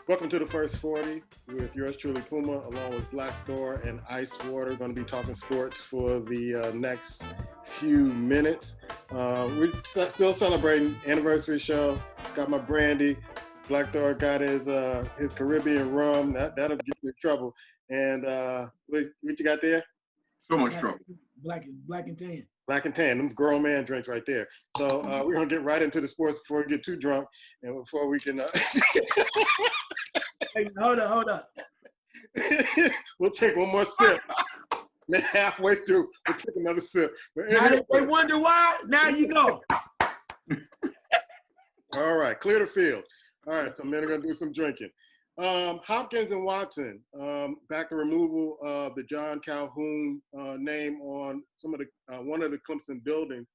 Welcome to the First 40 with yours truly, Puma, along with Black Thor and Ice Water. We're going to be talking sports for the next few minutes. We're still celebrating anniversary show. Got my brandy. Black Thor got his Caribbean rum. That'll get you in trouble. And what you got there? So much trouble. Black and tan. Black and tan, them grown man drinks right there. So we're gonna get right into the sports before we get too drunk, and before we can. Hey, hold up. We'll take one more sip. Then halfway through, we'll take another sip. But Now anyway, they wonder why. Now you know. all right, clear the field. All right, so men are gonna do some drinking. Hopkins and Watson, back the removal of the John Calhoun name on some of the one of the Clemson buildings,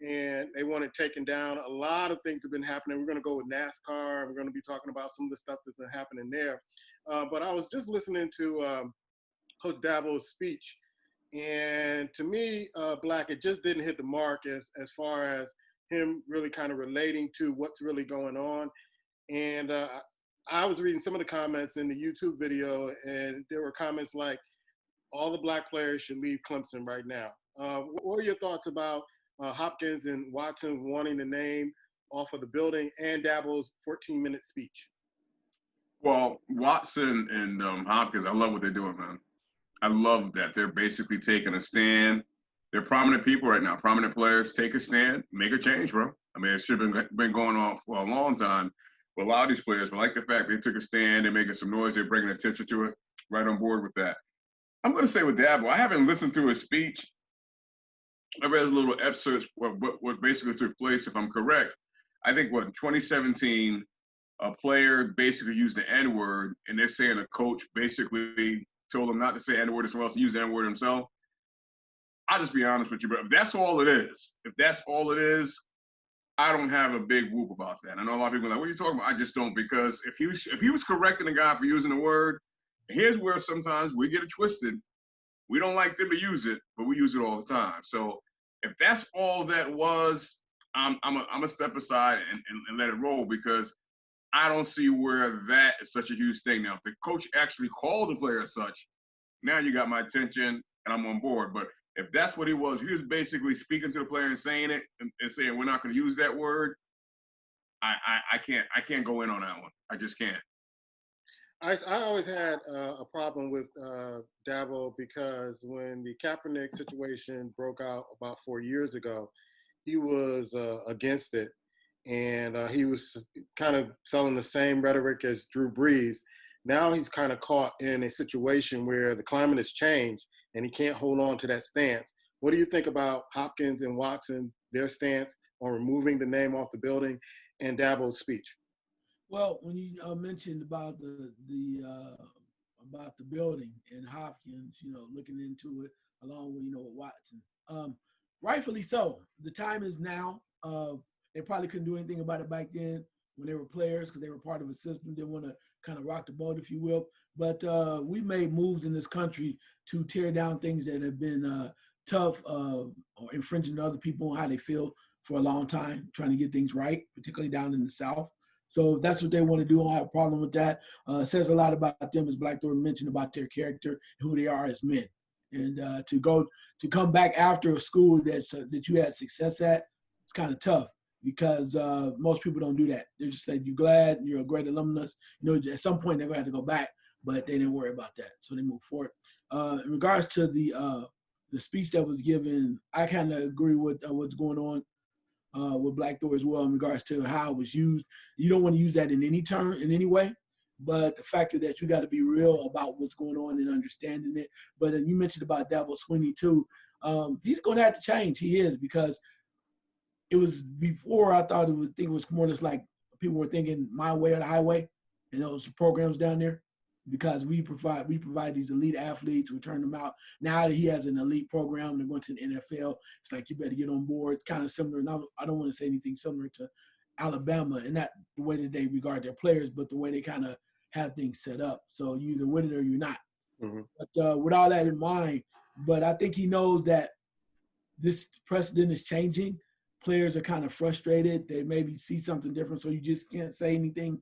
and they want it taken down. A lot of things have been happening. We're going to go with NASCAR. We're going to be talking about some of the stuff that's been happening there. But I was just listening to Coach Dabo's speech, and to me, Black, it just didn't hit the mark as far as him really kind of relating to what's really going on. And I was reading some of the comments in the YouTube video, and there were comments like, all the Black players should leave Clemson right now. What are your thoughts about Hopkins and Watson wanting the name off of the building and Dabo's 14-minute speech? Well, Watson and Hopkins, I love what they're doing, man. I love that. They're basically taking a stand. They're prominent people right now, prominent players. Take a stand, make a change, bro. I mean, it should have been going on for a long time. But a lot of these players, but I like the fact they took a stand, they're making some noise, they're bringing attention to it. Right on board with that. I'm going to say with Dabo, I haven't listened to his speech. I read a little excerpt what basically took place, if I'm correct. I think, in 2017, a player basically used the N-word, and they're saying a coach basically told him not to say N-word to someone else and use the N-word himself. I'll just be honest with you, but if that's all it is, I don't have a big whoop about that. I know a lot of people are like, what are you talking about? I just don't, because if he was correcting a guy for using the word, here's where sometimes we get it twisted. We don't like them to use it, but we use it all the time. So if that's all that was, I'm a step aside and let it roll, because I don't see where that is such a huge thing. Now, if the coach actually called the player as such, now you got my attention and I'm on board. But if that's what he was basically speaking to the player and saying it and saying we're not going to use that word. I can't go in on that one. I just can't. I always had a problem with Dabo, because when the Kaepernick situation broke out about 4 years ago, he was against it, and he was kind of selling the same rhetoric as Drew Brees. Now he's kind of caught in a situation where the climate has changed, and he can't hold on to that stance. What do you think about Hopkins and Watson, their stance on removing the name off the building, and Dabo's speech? Well, when you mentioned about the building and Hopkins, looking into it along with with Watson, rightfully so. The time is now. They probably couldn't do anything about it back then when they were players, because they were part of a system. They want to kind of rock the boat, if you will. But we made moves in this country to tear down things that have been tough or infringing on other people and how they feel for a long time, trying to get things right, particularly down in the South. So if that's what they want to do, I don't have a problem with that. It says a lot about them, as Black Thor mentioned, about their character and who they are as men. And to come back after a school that you had success at, it's kind of tough, because most people don't do that. They're just like, you're glad, you're a great alumnus. At some point they're going to have to go back, but they didn't worry about that. So they moved forward. In regards to the speech that was given, I kind of agree with what's going on with Black Thor as well, in regards to how it was used. You don't want to use that in any term, in any way, but the fact that you got to be real about what's going on and understanding it. But you mentioned about Dabo Swinney too. He's going to have to change. He is, because it was before, I think it was more just like people were thinking my way or the highway, and those programs down there, because we provide these elite athletes, we turn them out. Now that he has an elite program, they're going to the NFL. It's like, you better get on board. It's kind of similar. And I don't want to say anything similar to Alabama, and not the way that they regard their players, but the way they kind of have things set up. So you either win it or you're not. Mm-hmm. But with all that in mind, but I think he knows that this precedent is changing. Players are kind of frustrated. They maybe see something different, so you just can't say anything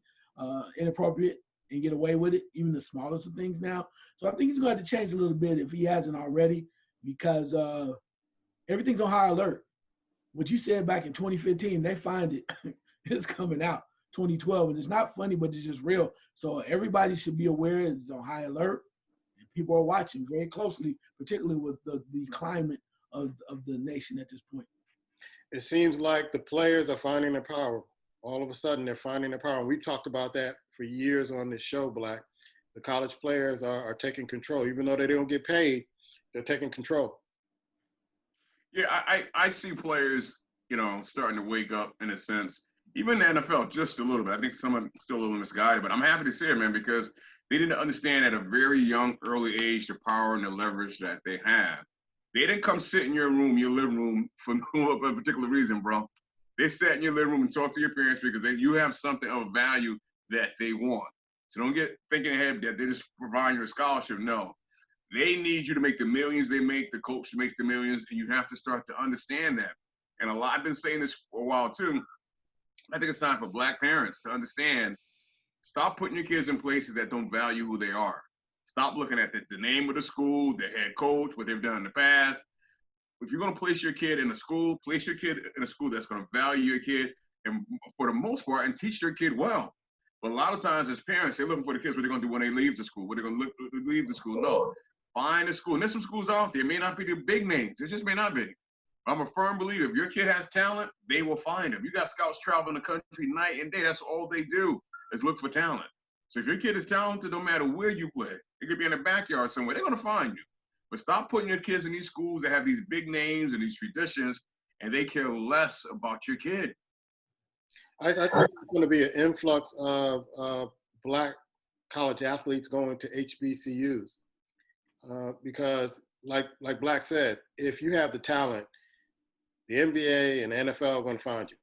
inappropriate. and get away with it, even the smallest of things now. So I think he's going to have to change a little bit if he hasn't already, because everything's on high alert. What you said back in 2015, they find it. It's coming out 2012, and it's not funny, but it's just real. So everybody should be aware it's on high alert, and people are watching very closely, particularly with the climate of the nation at this point. It seems like the players are finding their power. All of a sudden, they're finding their power. We've talked about that for years on this show, Black. The college players are taking control. Even though they don't get paid, they're taking control. Yeah, I see players, starting to wake up in a sense. Even the NFL, just a little bit. I think some are still a little misguided, but I'm happy to see it, man, because they didn't understand at a very young, early age the power and the leverage that they have. They didn't come sit in your living room for no particular reason, bro. They sat in your living room and talked to your parents because you have something of value that they want. So don't get thinking ahead that they're just providing you a scholarship. No. They need you to make the millions they make. The coach makes the millions, and you have to start to understand that. And I've been saying this for a while, too. I think it's time for Black parents to understand, stop putting your kids in places that don't value who they are. Stop looking at the name of the school, the head coach, what they've done in the past. If you're going to place your kid in a school, place your kid in a school that's going to value your kid, and for the most part, and teach your kid well. But a lot of times as parents, they're looking for the kids what they're going to do when they leave the school, what they're going to leave the school. No, find a school. And there's some schools out there. It may not be the big names. It just may not be. I'm a firm believer. If your kid has talent, they will find him. You got scouts traveling the country night and day. That's all they do is look for talent. So if your kid is talented, no matter where you play, it could be in the backyard somewhere, they're going to find you. But stop putting your kids in these schools that have these big names and these traditions, and they care less about your kid. I think there's going to be an influx of Black college athletes going to HBCUs because, like Black says, if you have the talent, the NBA and the NFL are going to find you.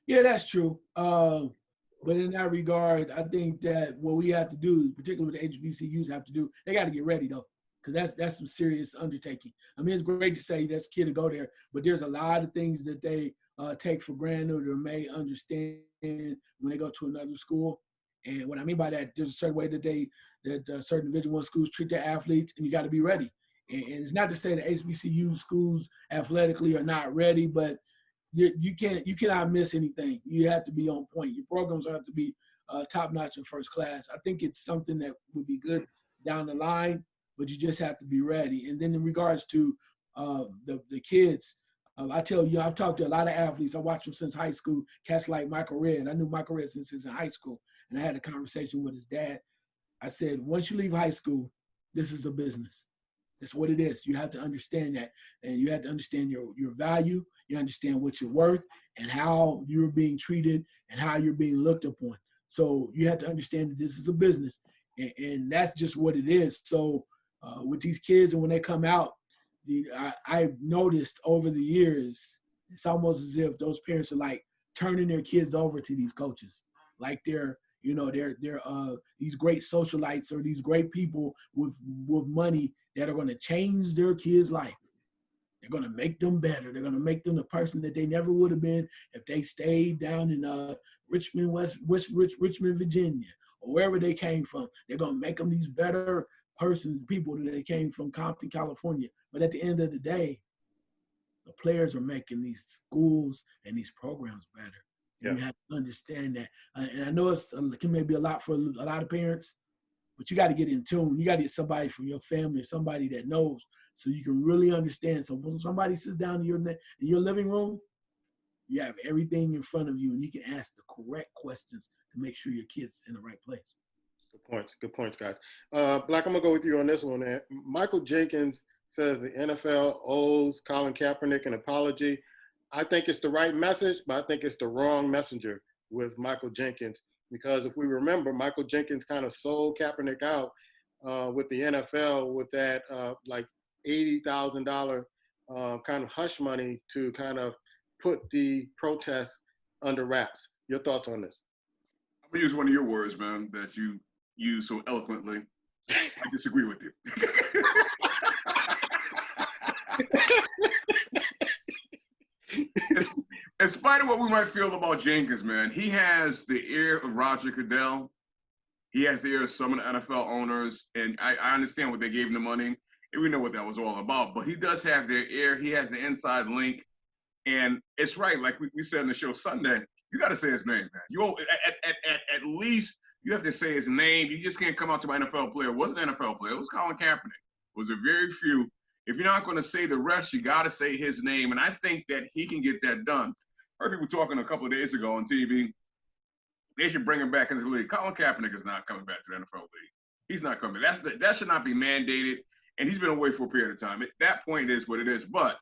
Yeah, that's true. But in that regard, I think that what we have to do, particularly with the HBCUs have to do, they got to get ready, though, because that's some serious undertaking. I mean, it's great to say that's a kid to go there, but there's a lot of things that they take for granted or may understand when they go to another school. And what I mean by that, there's a certain way that certain Division I schools treat their athletes, and you got to be ready. And it's not to say that HBCU schools athletically are not ready, but you cannot miss anything. You have to be on point. Your programs have to be top notch and first class. I think it's something that would be good down the line, but you just have to be ready. And then in regards to the kids, I tell you, I've talked to a lot of athletes. I watched them since high school. Cats like Michael Redd. I knew Michael Redd since he was in high school, and I had a conversation with his dad. I said, once you leave high school, this is a business. That's what it is. You have to understand that, and you have to understand your value. You understand what you're worth and how you're being treated and how you're being looked upon. So you have to understand that this is a business, and that's just what it is. So with these kids, and when they come out, I've noticed over the years, it's almost as if those parents are like turning their kids over to these coaches, like they're these great socialites or these great people with money that are going to change their kids' life. They're going to make them better. They're going to make them the person that they never would have been if they stayed down in Richmond, Richmond, Virginia, or wherever they came from. They're going to make them these better people that they came from Compton, California. But at the end of the day, the players are making these schools and these programs better. Yeah. You have to understand that. And I know it can maybe a lot for a lot of parents, but you got to get in tune. You got to get somebody from your family or somebody that knows so you can really understand. So when somebody sits down in your living room, you have everything in front of you and you can ask the correct questions to make sure your kid's in the right place. Good points, guys. Black, I'm going to go with you on this one. Michael Jenkins says the NFL owes Colin Kaepernick an apology. I think it's the right message, but I think it's the wrong messenger with Michael Jenkins. Because if we remember, Michael Jenkins kind of sold Kaepernick out with the NFL with that like $80,000 kind of hush money to kind of put the protests under wraps. Your thoughts on this? I'm going to use one of your words, man, that you use so eloquently. I disagree with you. In spite of what we might feel about Jenkins, man, he has the ear of Roger Goodell. He has the ear of some of the NFL owners, and I understand what they gave him the money, and we know what that was all about. But he does have their ear. He has the inside link, and it's right. Like we said in the show Sunday, you got to say his name, man. You at least you have to say his name. You just can't come out to my NFL player. It wasn't an NFL player. It was Colin Kaepernick. It was a very few. If you're not going to say the rest, you got to say his name, and I think that he can get that done. I heard people talking a couple of days ago on TV. They should bring him back into the league. Colin Kaepernick is not coming back to the NFL league. He's not coming. That should not be mandated, and he's been away for a period of time. At that point, it is what it is. But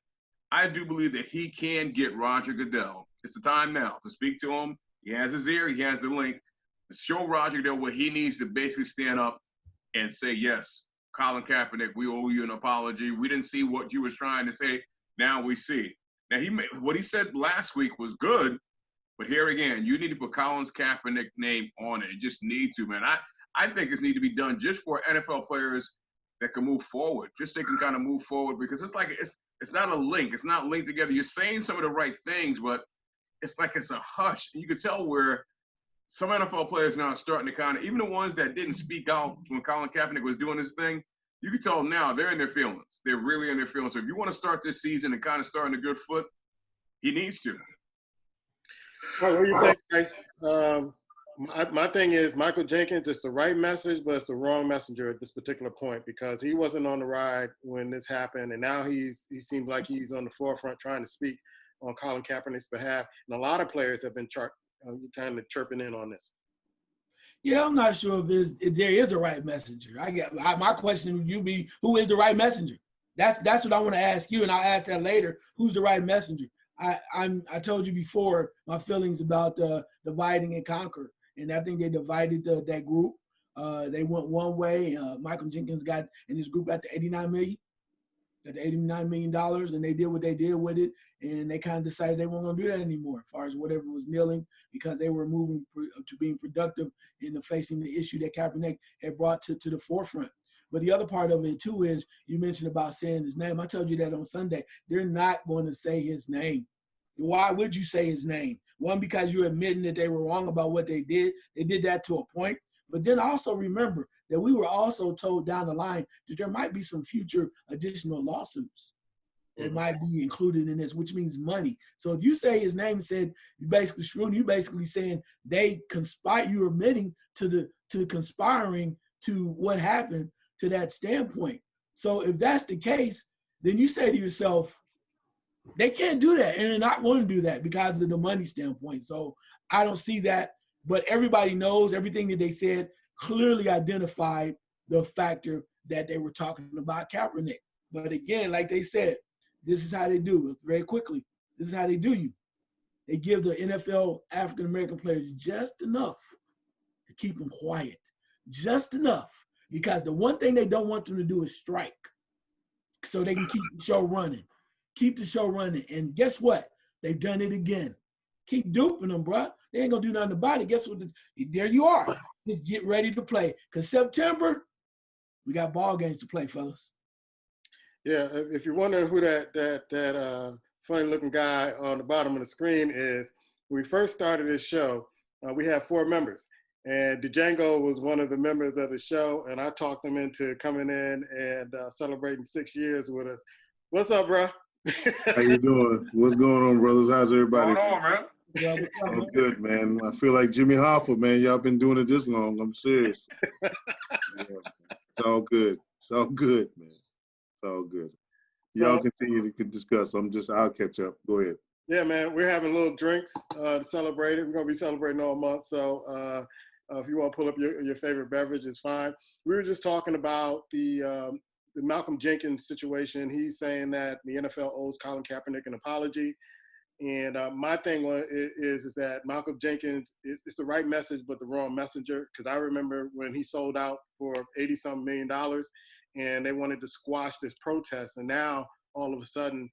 I do believe that he can get Roger Goodell. It's the time now to speak to him. He has his ear. He has the link. To show Roger Goodell what he needs to basically stand up and say, yes, Colin Kaepernick, we owe you an apology. We didn't see what you was trying to say. Now we see. Now, what he said last week was good, but here again, you need to put Colin Kaepernick name on it. You just need to, man. I think this need to be done just for NFL players that can move forward. Just they can kind of move forward because it's like it's not a link. It's not linked together. You're saying some of the right things, but it's like it's a hush. And you can tell where some NFL players now are starting to kind of, even the ones that didn't speak out when Colin Kaepernick was doing his thing, you can tell now they're in their feelings. They're really in their feelings. So if you want to start this season and kind of start on a good foot, he needs to. Well, what do you think, guys? My thing is Michael Jenkins, it's the right message, but it's the wrong messenger at this particular point because he wasn't on the ride when this happened, and now he seems like he's on the forefront trying to speak on Colin Kaepernick's behalf, and a lot of players have been kind of chirping in on this. Yeah, I'm not sure if there is a right messenger. My question would you be, who is the right messenger? That's what I want to ask you, and I'll ask that later. Who's the right messenger? I told you before my feelings about dividing and conquer, and I think they divided that group. They went one way. Michael Jenkins got in his group at the $89 million. Got the $89 million, and they did what they did with it, and they kind of decided they weren't going to do that anymore as far as whatever was kneeling because they were moving to being productive in facing the issue that Kaepernick had brought to the forefront. But the other part of it, too, is you mentioned about saying his name. I told you that on Sunday. They're not going to say his name. Why would you say his name? One, because you're admitting that they were wrong about what they did. They did that to a point. But then also remember that we were also told down the line that there might be some future additional lawsuits that might be included in this, which means money. So if you say his name and said you basically screwed, you basically saying they conspire. You're admitting to conspiring to what happened to that standpoint. So if that's the case, then you say to yourself, they can't do that, and they're not going to do that because of the money standpoint. So I don't see that. But everybody knows everything that they said clearly identified the factor that they were talking about Kaepernick. But again, like they said, this is how they do it very quickly. This is how they do you. They give the NFL African-American players just enough to keep them quiet, just enough. Because the one thing they don't want them to do is strike so they can keep the show running. Keep the show running. And guess what? They've done it again. Keep duping them, bro. They ain't going to do nothing about it. Guess what? There you are. Just get ready to play. Because September, we got ball games to play, fellas. Yeah, if you're wondering who that funny-looking guy on the bottom of the screen is, when we first started this show, we had 4 members. And Django was one of the members of the show, and I talked him into coming in and celebrating 6 years with us. What's up, bro? How you doing? What's going on, brothers? How's everybody? What's going on, man? Yeah, Oh, good, man. I feel like Jimmy Hoffa, man. Y'all been doing it this long. I'm serious. Yeah. It's all good. It's all good, man. It's all good. Y'all continue to discuss. I'll catch up. Go ahead. Yeah, man. We're having little drinks to celebrate it. We're going to be celebrating all month. So if you want to pull up your favorite beverage, it's fine. We were just talking about the Malcolm Jenkins situation. He's saying that the NFL owes Colin Kaepernick an apology. And my thing is that Malcolm Jenkins is the right message, but the wrong messenger. Because I remember when he sold out for $80-something million, and they wanted to squash this protest. And now, all of a sudden,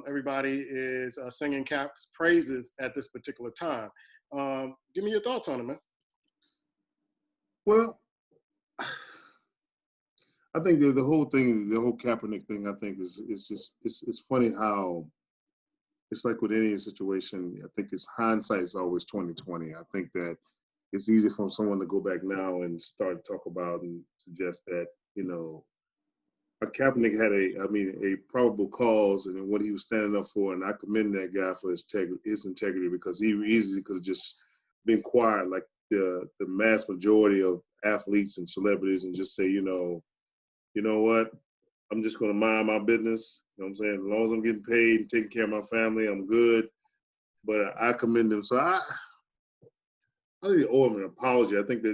everybody is singing Cap's praises at this particular time. Give me your thoughts on it, man. Well, I think the whole thing, the whole Kaepernick thing, I think is just it's funny how it's like with any situation. I think it's hindsight is always 20/20. I think that it's easy for someone to go back now and start to talk about and suggest that, Kaepernick had a probable cause and what he was standing up for, and I commend that guy for his integrity because he easily could have just been quiet like the mass majority of athletes and celebrities and just say, you know what, I'm just going to mind my business. You know what I'm saying? As long as I'm getting paid and taking care of my family, I'm good. But I commend him. So I really owe him an apology. I think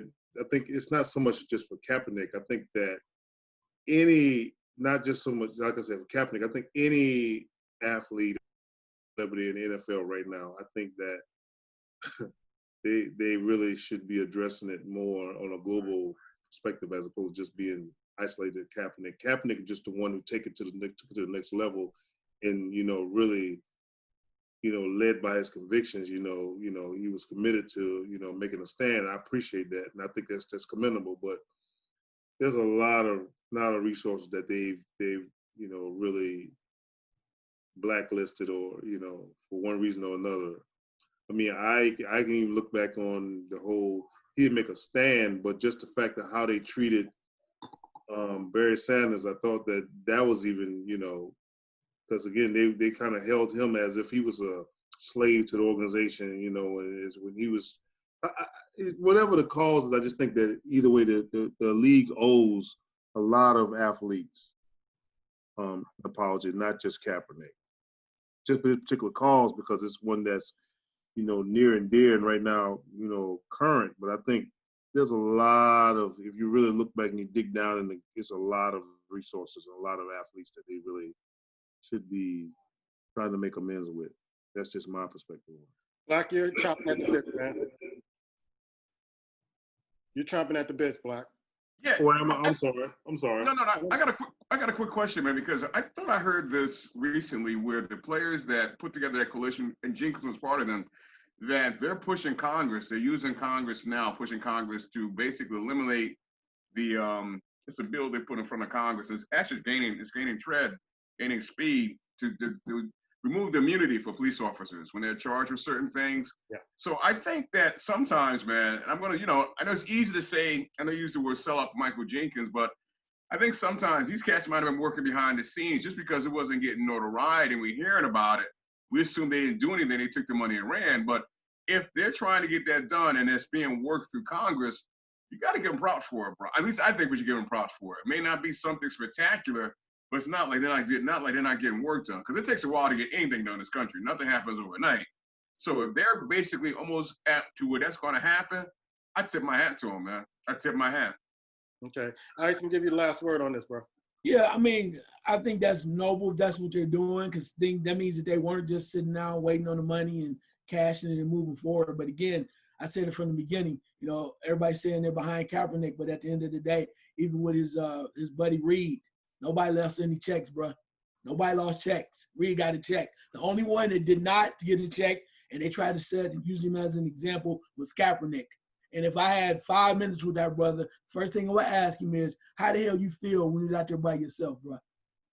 it's not so much just for Kaepernick. I think that not just so much, like I said, for Kaepernick, I think any athlete, celebrity in the NFL right now, I think that they really should be addressing it more on a global perspective as opposed to just being isolated to Kaepernick. Kaepernick is just the one who took it to the next level and, really, led by his convictions, he was committed to, making a stand. I appreciate that. And I think that's commendable, but there's a lot of resources that they've really blacklisted or, for one reason or another. I mean, I can even look back on the whole, he didn't make a stand, but just the fact of how they treated Barry Sanders, I thought that was even, because again, they kind of held him as if he was a slave to the organization, and is when he was, whatever the cause is, I just think that either way, the league owes a lot of athletes an apology, not just Kaepernick. Just this particular cause because it's one that's, near and dear and right now, current. But I think there's a lot of, if you really look back and you dig down, and it's a lot of resources and a lot of athletes that they really should be trying to make amends with. That's just my perspective. Black, you're chopping at the bit, man. You're chomping at the bits, Black. Yeah. Oh, I'm sorry. No. I got a quick question, man, because I thought I heard this recently where the players that put together that coalition, and Jenkins was part of them, that they're pushing Congress. They're using Congress now, pushing Congress to basically eliminate the it's a bill they put in front of Congress. It's actually gaining speed to remove the immunity for police officers when they're charged with certain things. Yeah. So I think that sometimes, man, and I'm gonna, I know it's easy to say, I know you used the word sell out for Michael Jenkins, but I think sometimes these cats might have been working behind the scenes just because it wasn't getting notoriety and we're hearing about it. We assume they didn't do anything, they took the money and ran. But if they're trying to get that done and it's being worked through Congress, you got to give them props for it, bro. At least I think we should give them props for it. It may not be something spectacular, but it's not like they're not getting work done. Because it takes a while to get anything done in this country. Nothing happens overnight. So if they're basically almost apt to where that's going to happen, I tip my hat to them, man. I tip my hat. Okay. Ice, I'm going to give you the last word on this, bro. Yeah, I mean, I think that's noble if that's what they're doing, because that means that they weren't just sitting down waiting on the money and cashing it and moving forward. But again, I said it from the beginning, everybody's saying they're behind Kaepernick, but at the end of the day, even with his buddy Reed, nobody lost any checks, bro. Nobody lost checks. Reed got a check. The only one that did not get a check, and they tried to set and use him as an example, was Kaepernick. And if I had 5 minutes with that brother, first thing I would ask him is, how the hell you feel when you're out there by yourself, bro?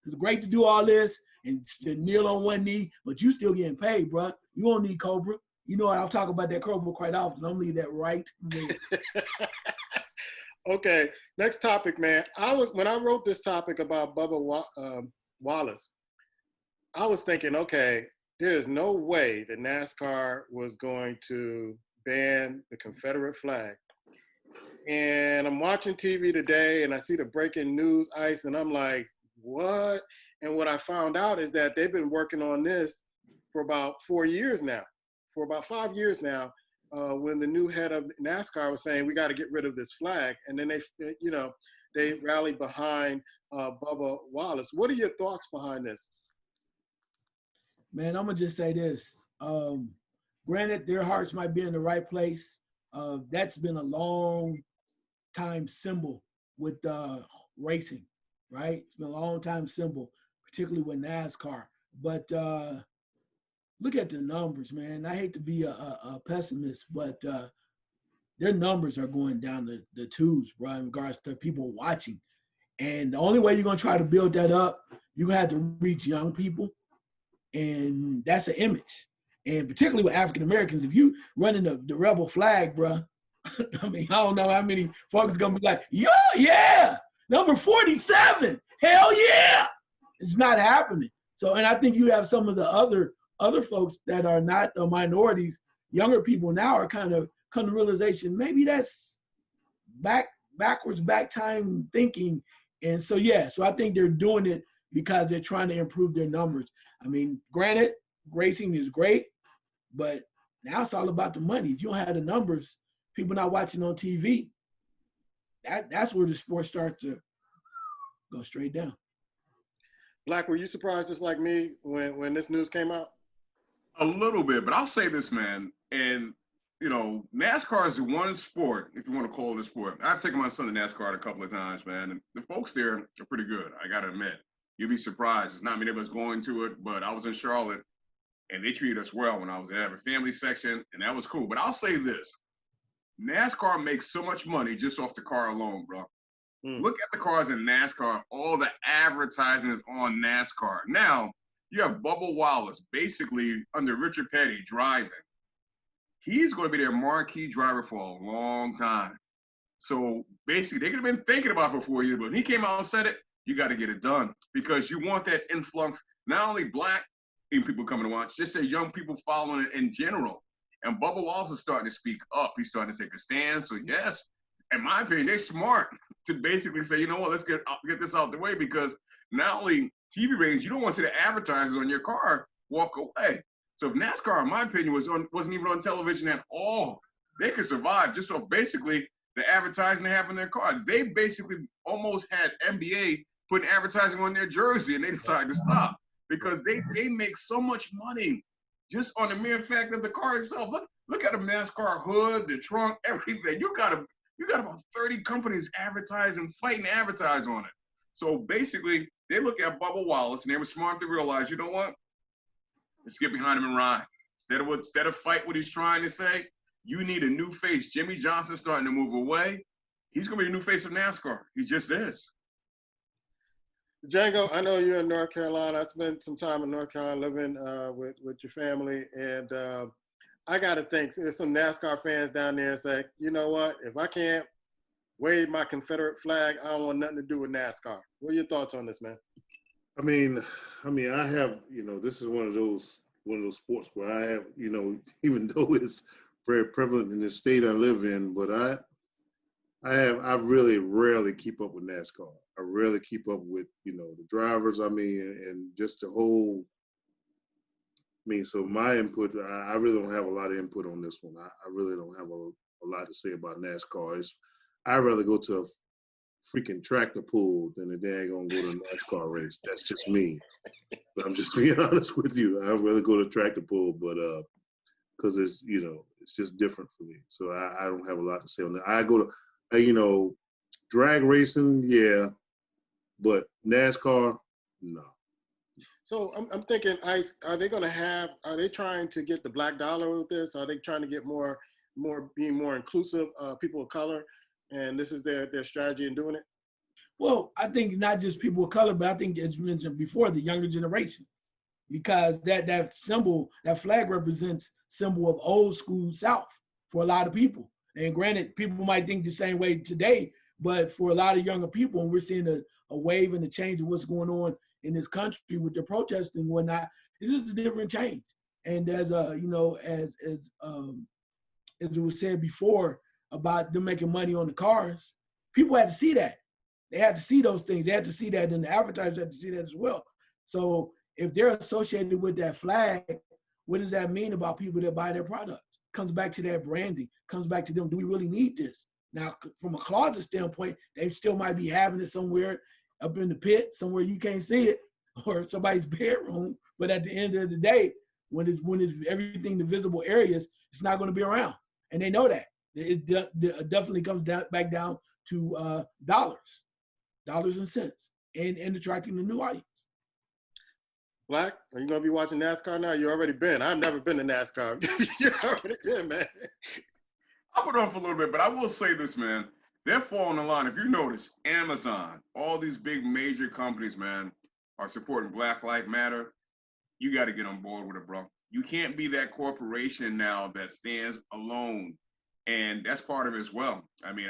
It's great to do all this and kneel on one knee, but you still getting paid, bro. You don't need Cobra. You know what? I'll talk about that Cobra quite often. I'm leave that right there. Okay, next topic, man. When I wrote this topic about Bubba Wallace, I was thinking, okay, there is no way that NASCAR was going to ban the Confederate flag. And I'm watching TV today and I see the breaking news, Ice, and I'm like, what? And what I found out is that they've been working on this for about 4 years now, for about 5 years now, when the new head of NASCAR was saying, we got to get rid of this flag. And then they rallied behind Bubba Wallace. What are your thoughts behind this? Man, I'm going to just say this. Granted, their hearts might be in the right place. That's been a long time symbol with racing, right? It's been a long time symbol, particularly with NASCAR. But look at the numbers, man. I hate to be a pessimist, but their numbers are going down the tubes, bro, in regards to people watching. And the only way you're going to try to build that up, you have to reach young people. And that's an image. And particularly with African Americans, if you running the rebel flag, bro, I mean, I don't know how many folks gonna be like, yo, yeah, number 47, hell yeah. It's not happening. So, and I think you have some of the other folks that are not the minorities, younger people now are kind of come to realization, maybe that's backwards, back time thinking. And so, yeah, so I think they're doing it because they're trying to improve their numbers. I mean, granted, racing is great, but now it's all about the money. If you don't have the numbers, people not watching on TV, that's where the sport starts to go straight down. Black, were you surprised just like me when this news came out? A little bit, but I'll say this, man. And, you know, NASCAR is the one sport, if you want to call it a sport. I've taken my son to NASCAR a couple of times, man. And the folks there are pretty good, I got to admit. You'd be surprised. It's not many of us going to it, but I was in Charlotte, and they treated us well when I was there. I have a family section, and that was cool. But I'll say this. NASCAR makes so much money just off the car alone, bro. Look at the cars in NASCAR, all the advertising is on NASCAR. Now, you have Bubba Wallace basically under Richard Petty driving. He's going to be their marquee driver for a long time. So basically, they could have been thinking about it for 4 years, but when he came out and said it, you got to get it done because you want that influx, not only black people coming to watch, just the young people following it in general. And Bubba Wallace is starting to speak up. He's starting to take a stand. So yes, in my opinion, they're smart to basically say, you know what, let's get this out the way because not only TV ratings, you don't want to see the advertisers on your car walk away. So if NASCAR, in my opinion, wasn't even on television at all, they could survive just off basically the advertising they have in their car. They basically almost had NBA putting advertising on their jersey, and they decided to stop because they make so much money just on the mere fact of the car itself. Look at the NASCAR hood, the trunk, everything. You got about 30 companies advertising, fighting to advertise on it. So basically, they look at Bubba Wallace, and they were smart to realize, you know what? Let's get behind him and ride. Instead of fight what he's trying to say, you need a new face. Jimmy Johnson's starting to move away. He's going to be the new face of NASCAR. He just is. Django, I know you're in North Carolina. I spent some time in North Carolina living with your family, and I got to think there's some NASCAR fans down there and say, you know what? If I can't wave my Confederate flag, I don't want nothing to do with NASCAR. What are your thoughts on this, man? I mean, I have, this is one of those sports where I have, even though it's very prevalent in the state I live in, but I really rarely keep up with NASCAR. I rarely keep up with, the drivers, and just the whole, so my input, I really don't have a lot of input on this one. I really don't have a lot to say about NASCAR. I'd rather go to a freaking tractor pull than a daggone go to a NASCAR race. That's just me. But I'm just being honest with you. I'd rather go to tractor pull, but because it's it's just different for me. So I don't have a lot to say on that. I go to drag racing, yeah, but NASCAR, no. So I'm thinking, Ice, are they trying to get the black dollar with this? Are they trying to get being more inclusive, people of color? And this is their strategy in doing it? Well, I think not just people of color, but I think, as you mentioned before, the younger generation. Because that symbol, that flag represents symbol of old school South for a lot of people. And granted, people might think the same way today, but for a lot of younger people, and we're seeing a wave and a change of what's going on in this country with the protesting and whatnot, it's just a different change. And as it was said before about them making money on the cars, people had to see that. They had to see those things. They had to see that, and the advertisers had to see that as well. So if they're associated with that flag, what does that mean about people that buy their products? Comes back to that branding, comes back to them. Do we really need this? Now, from a closet standpoint, they still might be having it somewhere up in the pit, somewhere you can't see it, or somebody's bedroom. But at the end of the day, when it's everything, the visible areas, it's not going to be around. And they know that. It definitely comes back down to dollars and cents, and attracting a new audience. Black, are you going to be watching NASCAR now? You already been. I've never been to NASCAR. You're already been, man. I'll put on for a little bit, but I will say this, man. They're falling the line. If you notice, Amazon, all these big major companies, man, are supporting Black Lives Matter. You got to get on board with it, bro. You can't be that corporation now that stands alone And that's part of it as well. I mean,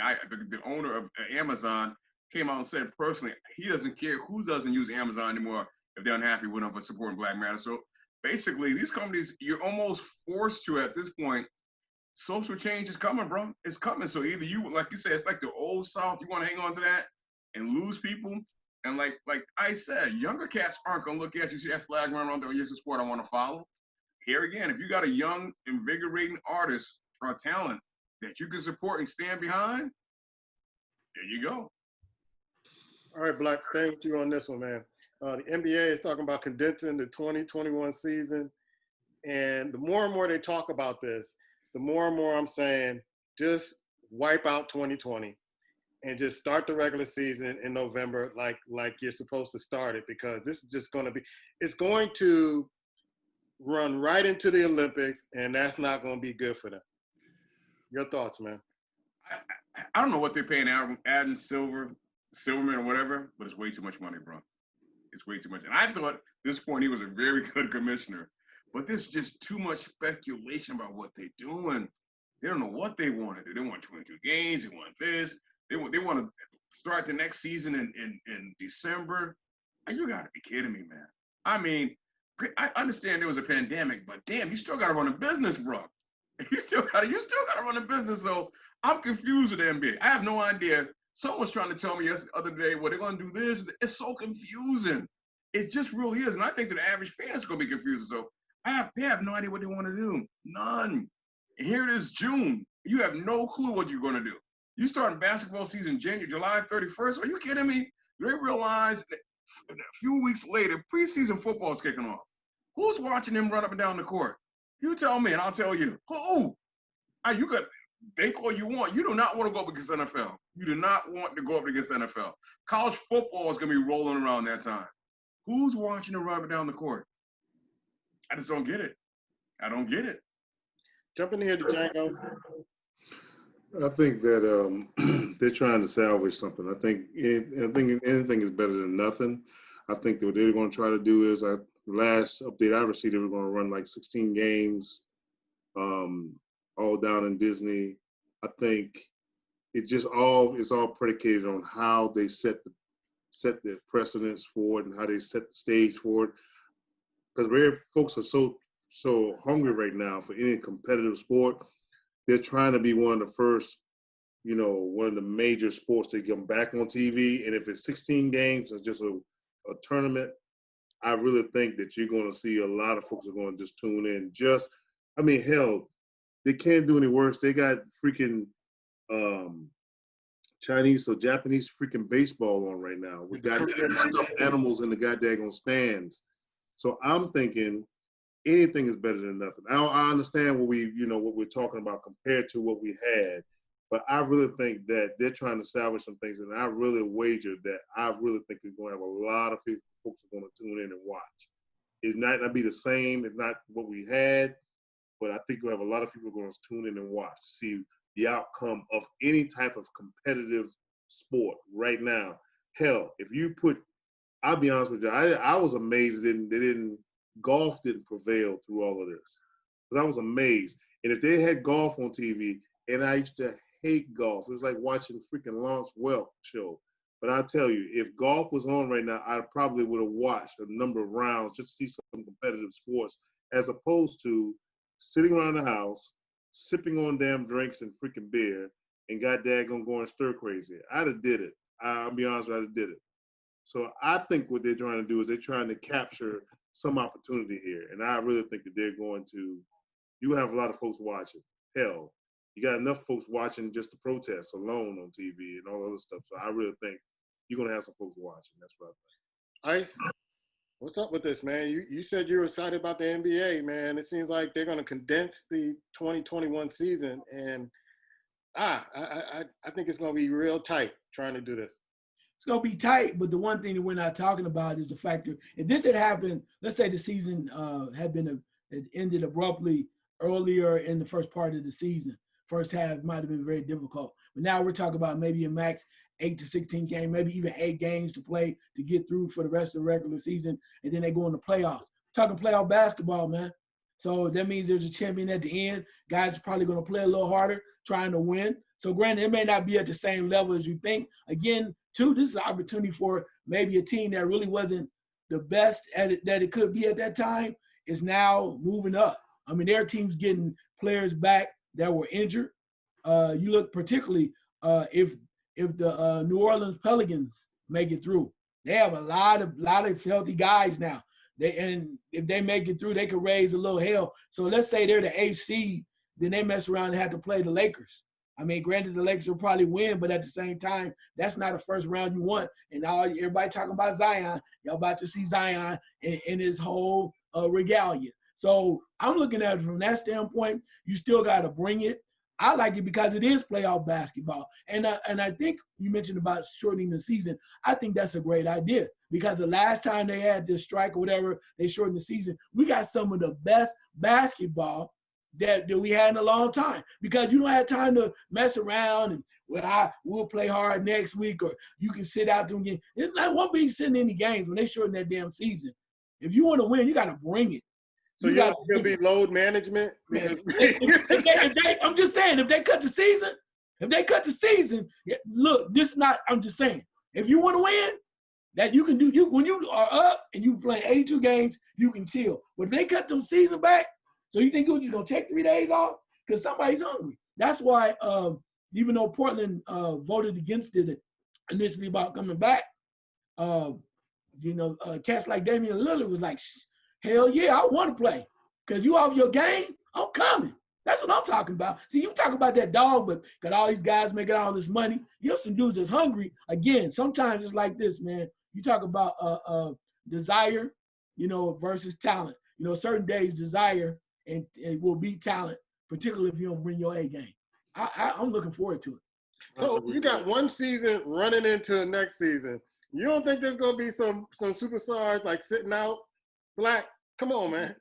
the owner of Amazon came out and said personally, he doesn't care who doesn't use Amazon anymore if they're unhappy with them for supporting Black matter. So basically, these companies, you're almost forced to, at this point, social change is coming, bro. It's coming. So either you, like you said, it's like the old South, you want to hang on to that and lose people. And like I said, younger cats aren't going to look at you, see that flag running around there, here's the sport I want to follow. Here again, if you got a young, invigorating artist or talent that you can support and stand behind, there you go. All right, Black, staying with you on this one, man. The NBA is talking about condensing the 2021 season. And the more and more they talk about this, the more and more I'm saying, just wipe out 2020 and just start the regular season in November like you're supposed to start it, because this is just going to be, it's going to run right into the Olympics, and that's not going to be good for them. Your thoughts, man? I don't know what they're paying Adam Silverman or whatever, but it's way too much money, bro. It's way too much. And I thought at this point he was a very good commissioner, but there's just too much speculation about what they're doing. They don't know what they want to do. They want 22 games. They want this. They want to start the next season in December. You got to be kidding me, man. I mean, I understand there was a pandemic, but damn, you still got to run a business, bro. You still got to run a business. So I'm confused with the NBA. I have no idea. Someone was trying to tell me the other day, well, they're going to do this. It's so confusing. It just really is. And I think that the average fan is going to be confused. So they have no idea what they want to do. None. And here it is, June. You have no clue what you're going to do. You start basketball season July 31st. Are you kidding me? They realize that a few weeks later, preseason football is kicking off. Who's watching them run up and down the court? You tell me, and I'll tell you. Who? You got think all you want. You do not want to go up against NFL. You do not want to go up against NFL. College football is going to be rolling around that time. Who's watching them run up and down the court? I just don't get it. I don't get it. Jump in here to Django. I think that they're trying to salvage something. I think anything is better than nothing. I think that what they're going to try to do is, last update I received, they were going to run like 16 games, all down in Disney. I think it's all predicated on how they set the precedents for it and how they set the stage for it. Because folks are so hungry right now for any competitive sport. They're trying to be one of the first, one of the major sports to come back on TV. And if it's 16 games, it's just a tournament, I really think that you're going to see a lot of folks are going to just tune in. Hell, they can't do any worse. They got freaking Chinese or Japanese freaking baseball on right now. We got stuffed animals in the goddamn stands. So I'm thinking anything is better than nothing. I understand what we're talking about compared to what we had, but I really think that they're trying to salvage some things, and I really wager that I really think it's going to have a lot of folks are going to tune in and watch. It might not be the same, it's not what we had, but I think we'll have a lot of people going to tune in and watch to see the outcome of any type of competitive sport right now. Hell, I'll be honest with you, I was amazed golf didn't prevail through all of this. Because I was amazed. And if they had golf on TV, and I used to hate golf. It was like watching freaking Lawrence Welk show. But I tell you, if golf was on right now, I probably would have watched a number of rounds just to see some competitive sports, as opposed to sitting around the house, sipping on damn drinks and freaking beer, and got daggone going stir crazy. I'd have did it. I'll be honest, I'd have did it. So I think what they're trying to do is they're trying to capture some opportunity here. And I really think that they're going to, you have a lot of folks watching. Hell, you got enough folks watching just the protests alone on TV and all other stuff. So I really think you're going to have some folks watching. That's what I think. Ice, what's up with this, man? You said you were excited about the NBA, man. It seems like they're going to condense the 2021 season. And I think it's going to be real tight trying to do this. It's going to be tight, but the one thing that we're not talking about is the factor. If this had happened, let's say the season had ended abruptly earlier in the first part of the season. First half might have been very difficult. But now we're talking about maybe a max 8 to 16 game, maybe even 8 games to play to get through for the rest of the regular season, and then they go into playoffs. We're talking playoff basketball, man. So that means there's a champion at the end. Guys are probably going to play a little harder, trying to win. So granted, it may not be at the same level as you think. Again, too, this is an opportunity for maybe a team that really wasn't the best at it that it could be at that time is now moving up. I mean, their team's getting players back that were injured. You look particularly if the New Orleans Pelicans make it through, they have a lot of healthy guys now. And if they make it through, they could raise a little hell. So let's say they're the 8th seed, then they mess around and have to play the Lakers. I mean, granted, the Lakers will probably win, but at the same time, that's not the first round you want. And now everybody talking about Zion. Y'all about to see Zion in his whole regalia. So I'm looking at it from that standpoint. You still got to bring it. I like it because it is playoff basketball. And I think you mentioned about shortening the season. I think that's a great idea because the last time they had this strike or whatever, they shortened the season. We got some of the best basketball that we had in a long time because you don't have time to mess around and we'll play hard next week or you can sit out them games. It's like won't be sitting in any games when they shorten that damn season. If you want to win, you got to bring it. So you got to be load management. Man, I'm just saying, if they cut the season, look, this is not. I'm just saying, if you want to win, that you can do. You when you are up and you playing 82 games, you can chill. But if they cut them season back, so you think you're just gonna take 3 days off because somebody's hungry? That's why, even though Portland voted against it initially about coming back, cats like Damian Lillard was like, hell yeah, I want to play. Because you off your game, I'm coming. That's what I'm talking about. See, you talk about that dog, but got all these guys making all this money. You're some dudes that's hungry. Again, sometimes it's like this, man. You talk about desire, versus talent. Certain days desire and it will beat talent, particularly if you don't bring your A game. I'm looking forward to it. So you got one season running into the next season. You don't think there's gonna be some superstars like sitting out? Black, come on, man.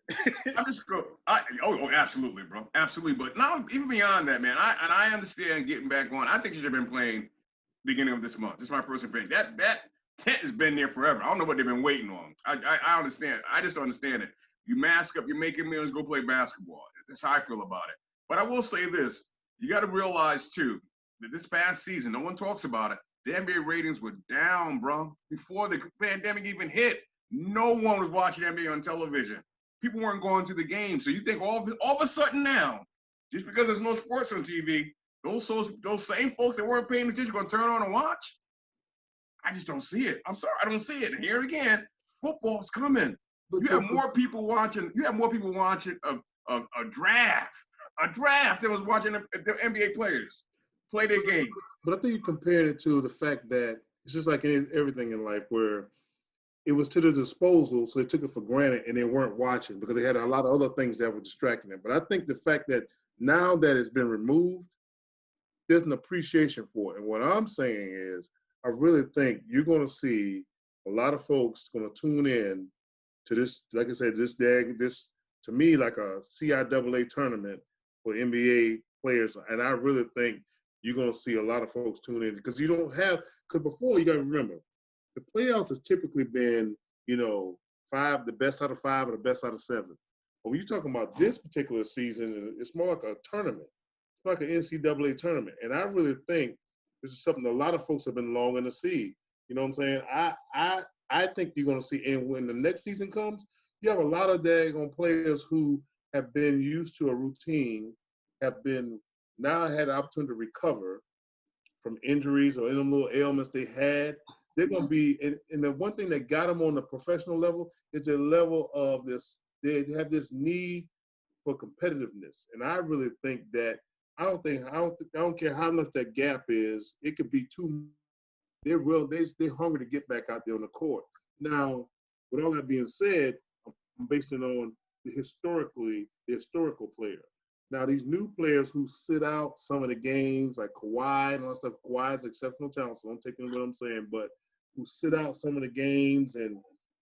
I'm just go. Absolutely, bro, absolutely. But now, even beyond that, man, I understand getting back on. I think you should have been playing beginning of this month. This is my personal opinion. That tent has been there forever. I don't know what they've been waiting on. I understand. I just don't understand it. You mask up, you're making millions, go play basketball. That's how I feel about it. But I will say this: you got to realize too that this past season, no one talks about it. The NBA ratings were down, bro, before the pandemic even hit. No one was watching NBA on television. People weren't going to the game. So you think all of a sudden now, just because there's no sports on TV, those same folks that weren't paying attention are going to turn on and watch? I just don't see it. I'm sorry, I don't see it. And here again, football's coming. You have more people watching. You have more people watching a draft. A draft that was watching the NBA players play their game. But I think you compared it to the fact that it's just like everything in life where it was to their disposal, so they took it for granted and they weren't watching because they had a lot of other things that were distracting them. But I think the fact that now that it's been removed, there's an appreciation for it. And what I'm saying is, I really think you're going to see a lot of folks going to tune in to this, like I said, this to me, like a CIAA tournament for NBA players. And I really think you're going to see a lot of folks tune in because because before, you got to remember, the playoffs have typically been, the best out of 5 or the best out of 7. But when you're talking about this particular season, it's more like a tournament. It's like an NCAA tournament. And I really think this is something that a lot of folks have been longing to see. You know what I'm saying? I think you're going to see, and when the next season comes, you have a lot of daggone players who have been used to a routine, now had the opportunity to recover from injuries or any little ailments they had. They're going to be, and the one thing that got them on the professional level is the level of this. They have this need for competitiveness, and I really think that I don't care how much that gap is. It could be too. They're hungry to get back out there on the court. Now, with all that being said, I'm basing it on the historical player. Now, these new players who sit out some of the games, like Kawhi and all that stuff, Kawhi's exceptional talent, so I'm taking what I'm saying, but who sit out some of the games and,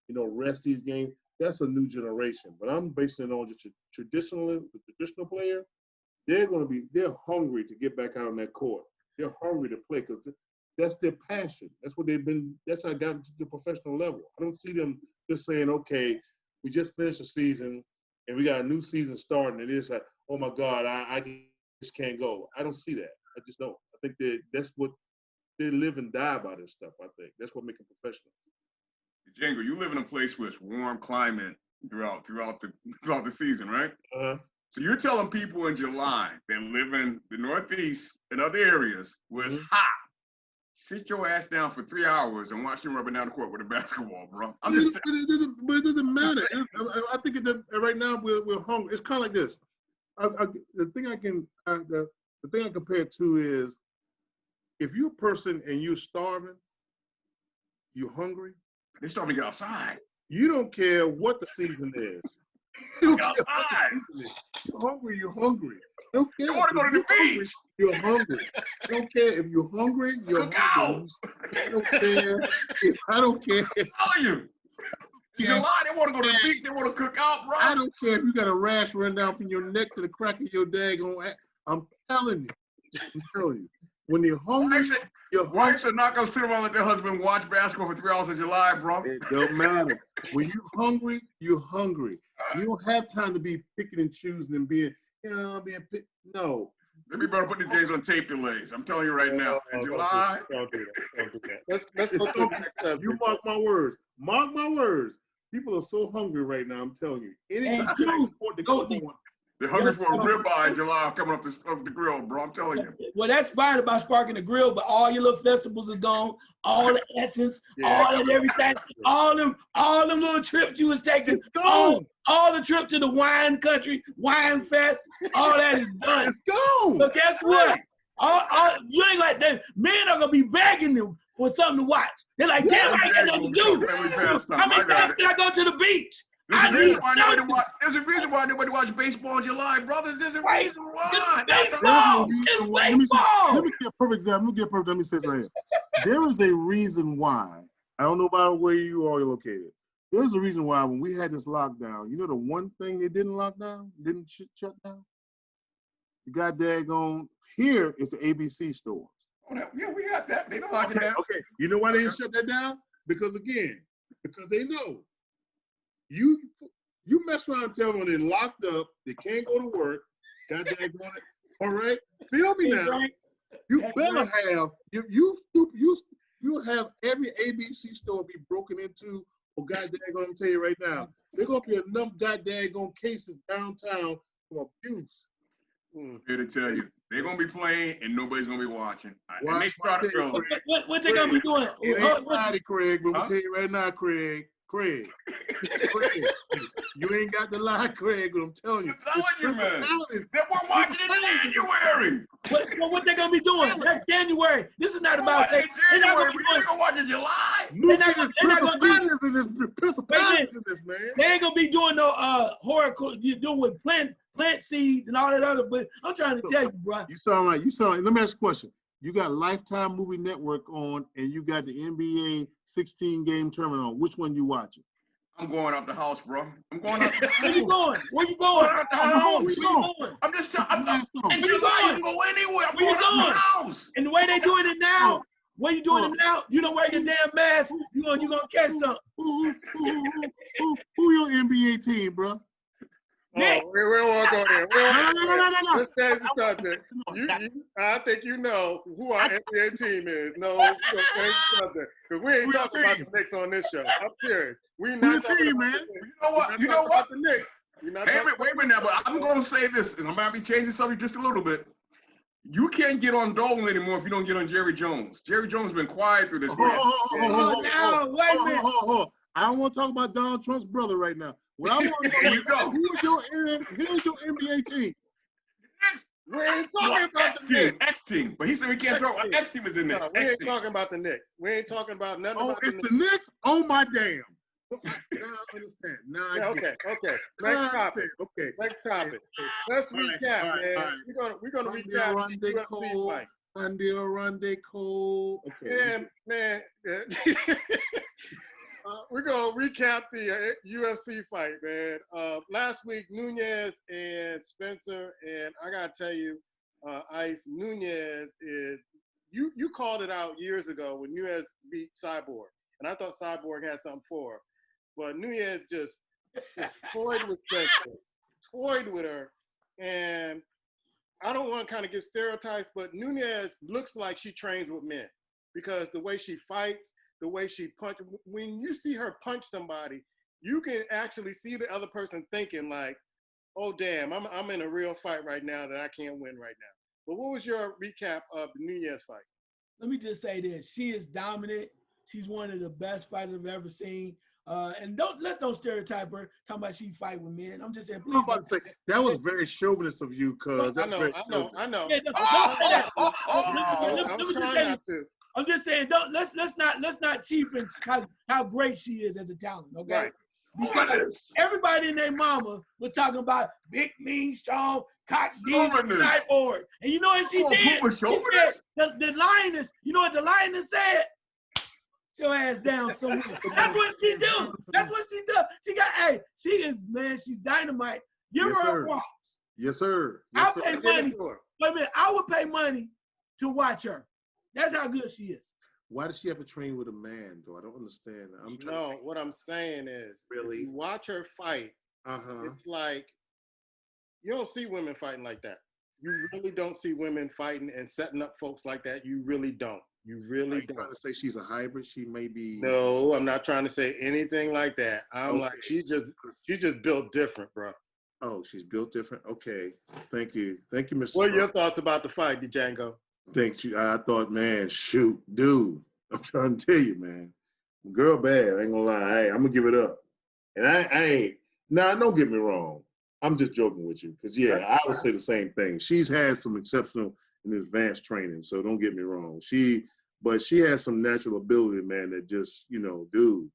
rest these games, that's a new generation. But I'm basing it on just the traditional player. They're hungry to get back out on that court. They're hungry to play because that's their passion. That's how I got to the professional level. I don't see them just saying, okay, we just finished the season. and we got a new season starting, and it's like, oh my God, I just can't go. I don't see that. I just don't. I think that's what they live and die by this stuff. I think that's what makes them professional. Django, you live in a place where it's warm climate throughout the season, right? Uh-huh. So you're telling people in July that live in the Northeast and other areas where it's hot, sit your ass down for 3 hours and watch them rubbing down the court with a basketball, bro. But it doesn't matter. I think right now we're hungry. It's kind of like this. The thing I compare it to is if you're a person and you're starving, you're hungry. They starting to get outside. You don't care what the season is. Get outside. You're hungry. You're hungry. I don't care. You want to go to the beach. You're hungry. I don't care if you're hungry. You're hungry. I don't care. I don't care. I'm telling you. In July, they want to go to the beach. They want to cook out, bro. I don't care if you got a rash running down from your neck to the crack of your daggone ass. I'm telling you. I'm telling you. When you're hungry, wives are not going to sit around and let their husband watch basketball for 3 hours in July, bro. It don't matter. When you're hungry, you're hungry. You don't have time to be picking and choosing and being picked. No. Let me better put these games on tape delays. I'm telling you right now. In July. Don't do that. Let's go to the next subject. You mark my words. Mark my words. People are so hungry right now. I'm telling you. They're hungry for a ribeye in July coming off the grill, bro. I'm telling you. Well, that's fine about sparking the grill, but all your little festivals are gone. All the essence, all of everything, all them little trips you was taking, all the trip to the wine country, wine fest, all that is done. It's gone. So guess what? You ain't like that. Men are gonna be begging them for something to watch. They're like, damn, I ain't got nothing to do. How many times can I go to the beach? There's a reason why nobody watch baseball in July, brothers. There's a reason why. It's baseball. Let me get a perfect example. Let me say it right here. There is a reason why. I don't know about where you are located. There's a reason why when we had this lockdown, you know the one thing they didn't lock down, didn't shut down? You got daggone, here is the ABC stores. Oh, yeah, we got that. They don't lock it down. Okay, you know why they didn't shut that down? Because they know. You mess around and tell them they're locked up, they can't go to work, got daggone it. All right? Feel me now. You better have you have every ABC store be broken into, or God daggone, I'm tell you right now, there's gonna be enough God daggone cases downtown for abuse. Here to tell you, they're gonna be playing and nobody's gonna be watching. Why, they start early. What they gonna be doing? It ain't Friday, Craig, but I'm gonna tell you right now, Craig, you ain't got the lie, Craig, but I'm telling you. I'm telling you, man. They were watching in January. What they gonna be doing? That's January. This is not about that. They're not gonna watch in July. They're not gonna be in this, man. They ain't gonna be doing no horror you doing with plant seeds and all that other. But I'm trying to tell you, bro. You sound like. Let me ask you a question. You got Lifetime Movie Network on, and you got the NBA 16-game tournament on. Which one you watching? I'm going out the house, bro. I'm going out the house. Where you going? Where you going? Out the house. Where you going? I'm just telling you. And you going? Go anywhere. I'm Where you going out the house. And the way they doing it now, you don't wear your damn mask, you gonna catch something. Who your NBA team, bro? Nick. We won't go there. No. Let's change the subject. I think you know who our NBA team is. No, we're going to change the subject. Because we ain't talking about the Knicks on this show. I'm serious. We're not talking team, about man. the Knicks. You know what? The Knicks. Wait a minute now, but I'm going to say this, and I'm about to be changing the subject just a little bit. You can't get on Dolan anymore if you don't get on Jerry Jones. Jerry Jones has been quiet through this. Wait a minute. I don't want to talk about Donald Trump's brother right now. What I want to know is here's your NBA team. We ain't talking about the Knicks. X team. But he said we can't talk about X team is the Knicks. No, we ain't talking about the Knicks. We ain't talking about nothing about the Knicks. It's the Knicks? Oh, my damn. Now I understand. Okay. Next topic. Let's recap, man. We're gonna recap the UFC fight. Randy Cole. Okay. Yeah, man. We're gonna recap the UFC fight, man. Last week, Nunes and Spencer, and I gotta tell you, Ice, Nunes is you called it out years ago when Nunes beat Cyborg, and I thought Cyborg had something for her. But Nunes just destroyed with Spencer. toyed with her, and I don't want to kind of give stereotypes, but Nunes looks like she trains with men because the way she fights, the way she punches. When you see her punch somebody, you can actually see the other person thinking like, "Oh damn, I'm in a real fight right now that I can't win right now." But what was your recap of the Nunes fight? Let me just say this: she is dominant. She's one of the best fighters I've ever seen. And let's don't stereotype her. Talking about she fight with men. I'm just saying, I'm please. about to say that was very chauvinist of you, cuz. I know. Yeah, don't say that. I'm Let me just trying say not this. to. I'm just saying, let's not cheapen how great she is as a talent, okay? Right. Because everybody and their mama was talking about big, mean, strong, cock deep, cyborg. And you know what she did? Puma She said, the lioness, you know what the lioness said? Your ass down somewhere. That's what she do. That's what she does. She is, man, she's dynamite. Give her a props. Yes, sir. I'll pay money. Wait a minute, I would pay money to watch her. That's how good she is. Why does she have to train with a man, though? I don't understand. What I'm saying is, really, if you watch her fight, it's like you don't see women fighting like that. You really don't see women fighting and setting up folks like that. You really don't. You really don't. Trying to say she's a hybrid? She may be. No, I'm not trying to say anything like that. I'm like she just built different, bro. Oh, she's built different. Okay, thank you, Mr. What are your thoughts about the fight, Django? Thank you. I thought, man, shoot, dude. I'm trying to tell you, man. Girl bad, I ain't gonna lie. Hey, I'm gonna give it up. And I ain't, don't get me wrong. I'm just joking with you. Because, I would say the same thing. She's had some exceptional and advanced training, so don't get me wrong. But she has some natural ability, man, that just, dude,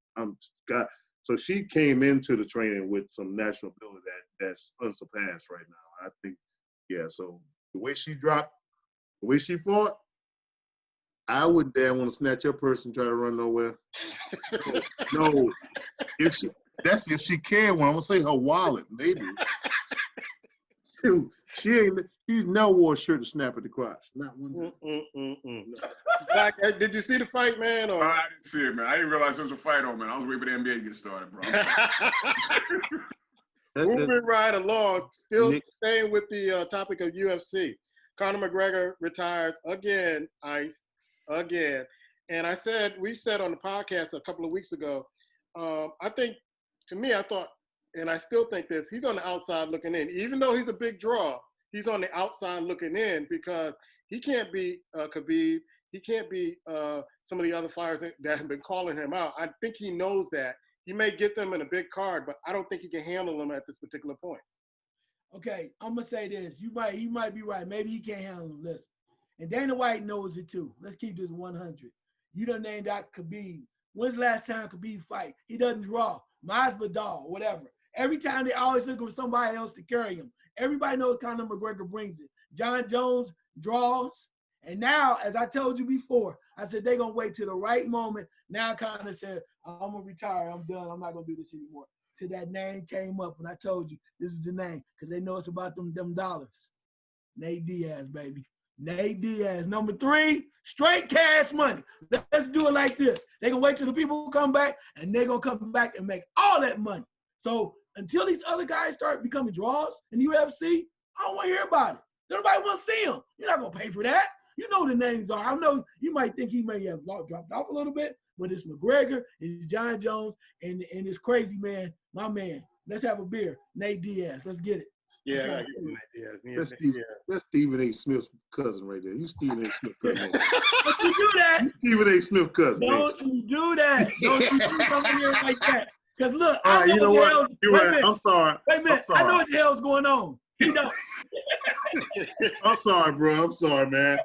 so she came into the training with some natural ability that's unsurpassed right now. I think, so the way she dropped, the way she fought, I wouldn't dare want to snatch her purse and try to run nowhere. No. If she carried one, I'm gonna say her wallet, maybe. She's never wore a shirt to snap at the crotch. Not one time. No. Black, did you see the fight, man? Or? I didn't see it, man. I didn't realize there was a fight on, man. I was waiting for the NBA to get started, bro. Moving right along, still staying with the topic of UFC. Conor McGregor retires again, Ice, again. And we said on the podcast a couple of weeks ago, I thought, and I still think this, he's on the outside looking in. Even though he's a big draw, he's on the outside looking in because he can't be Khabib. He can't be some of the other fighters that have been calling him out. I think he knows that. He may get them in a big card, but I don't think he can handle them at this particular point. Okay, I'm gonna say this. He might be right. Maybe he can't handle them. Listen, and Dana White knows it too. Let's keep this 100. You done named out Khabib. When's the last time Khabib fight? He doesn't draw. Masvidal, whatever. Every time they always looking for somebody else to carry him. Everybody knows Conor McGregor brings it. John Jones draws. And now, as I told you before, I said they're going to wait till the right moment. Now Conor said, I'm going to retire. I'm done. I'm not going to do this anymore. Till that name came up, and I told you this is the name because they know it's about them dollars. Nate Diaz, baby. Nate Diaz. Number 3, straight cash money. Let's do it like this. They're going to wait till the people come back, and they're going to come back and make all that money. So until these other guys start becoming draws in the UFC, I don't want to hear about it. Nobody want to see them. You're not going to pay for that. You know the names are. I know you might think he may have dropped off a little bit, but it's McGregor, it's John Jones, and this crazy man, my man. Let's have a beer. Nate Diaz. Let's get it. Yeah, I give him Nate Diaz. That's Stephen A. Smith's cousin right there. You Stephen A. Smith cousin. Don't you do that. You Stephen A. Smith cousin. Don't you do that. Don't you do something like that. Because look, I know you know what? You're right. I'm sorry. Wait a minute. I know what the hell's going on. He don't. I'm sorry, bro. I'm sorry, man.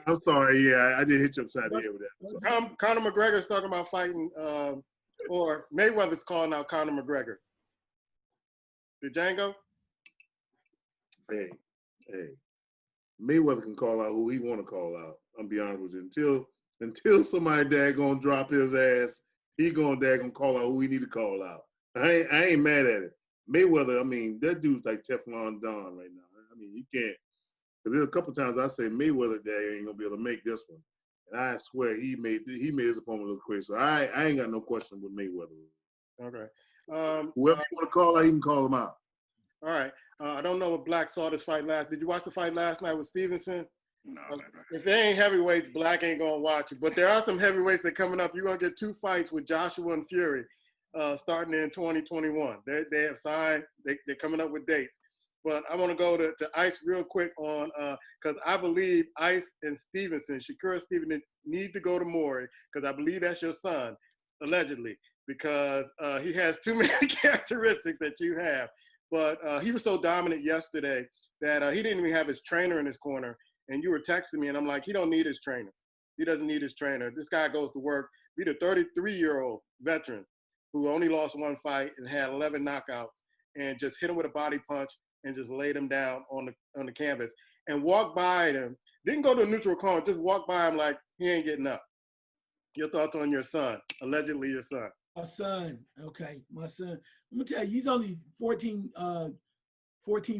I'm sorry. Yeah, I did hit you upside the head with that. Conor McGregor's talking about fighting, or Mayweather's calling out Conor McGregor. Django? Hey. Mayweather can call out who he want to call out. I'm be honest with you. Until somebody daggone drop his ass, he gonna daggone call out who he need to call out. I ain't mad at it. Mayweather, I mean, that dude's like Teflon Don right now. I mean, you can't. Because there's a couple times I say Mayweather day ain't gonna be able to make this one, and I swear he made his opponent look crazy. So I ain't got no question with Mayweather. Okay. Whoever you want to call out, he can call him out. All right. I don't know if Black saw this fight last. Did you watch the fight last night with Stevenson? No, If they ain't heavyweights, Black ain't gonna watch it. But there are some heavyweights that coming up. You're gonna get 2 fights with Joshua and Fury, starting in 2021. They have signed. They're coming up with dates. But I want to go to Ice real quick on because I believe Ice and Stevenson, Shakur Stevenson, need to go to Maury because I believe that's your son, allegedly, because he has too many characteristics that you have. But he was so dominant yesterday that he didn't even have his trainer in his corner. And you were texting me, and I'm like, he don't need his trainer. He doesn't need his trainer. This guy goes to work. Beat a 33-year-old veteran who only lost 1 fight and had 11 knockouts, and just hit him with a body punch and just laid him down on the canvas and walked by him. Didn't go to a neutral corner, just walked by him like he ain't getting up. Your thoughts on your son, allegedly your son? My son, okay, my son. I'm gonna tell you, he's only 14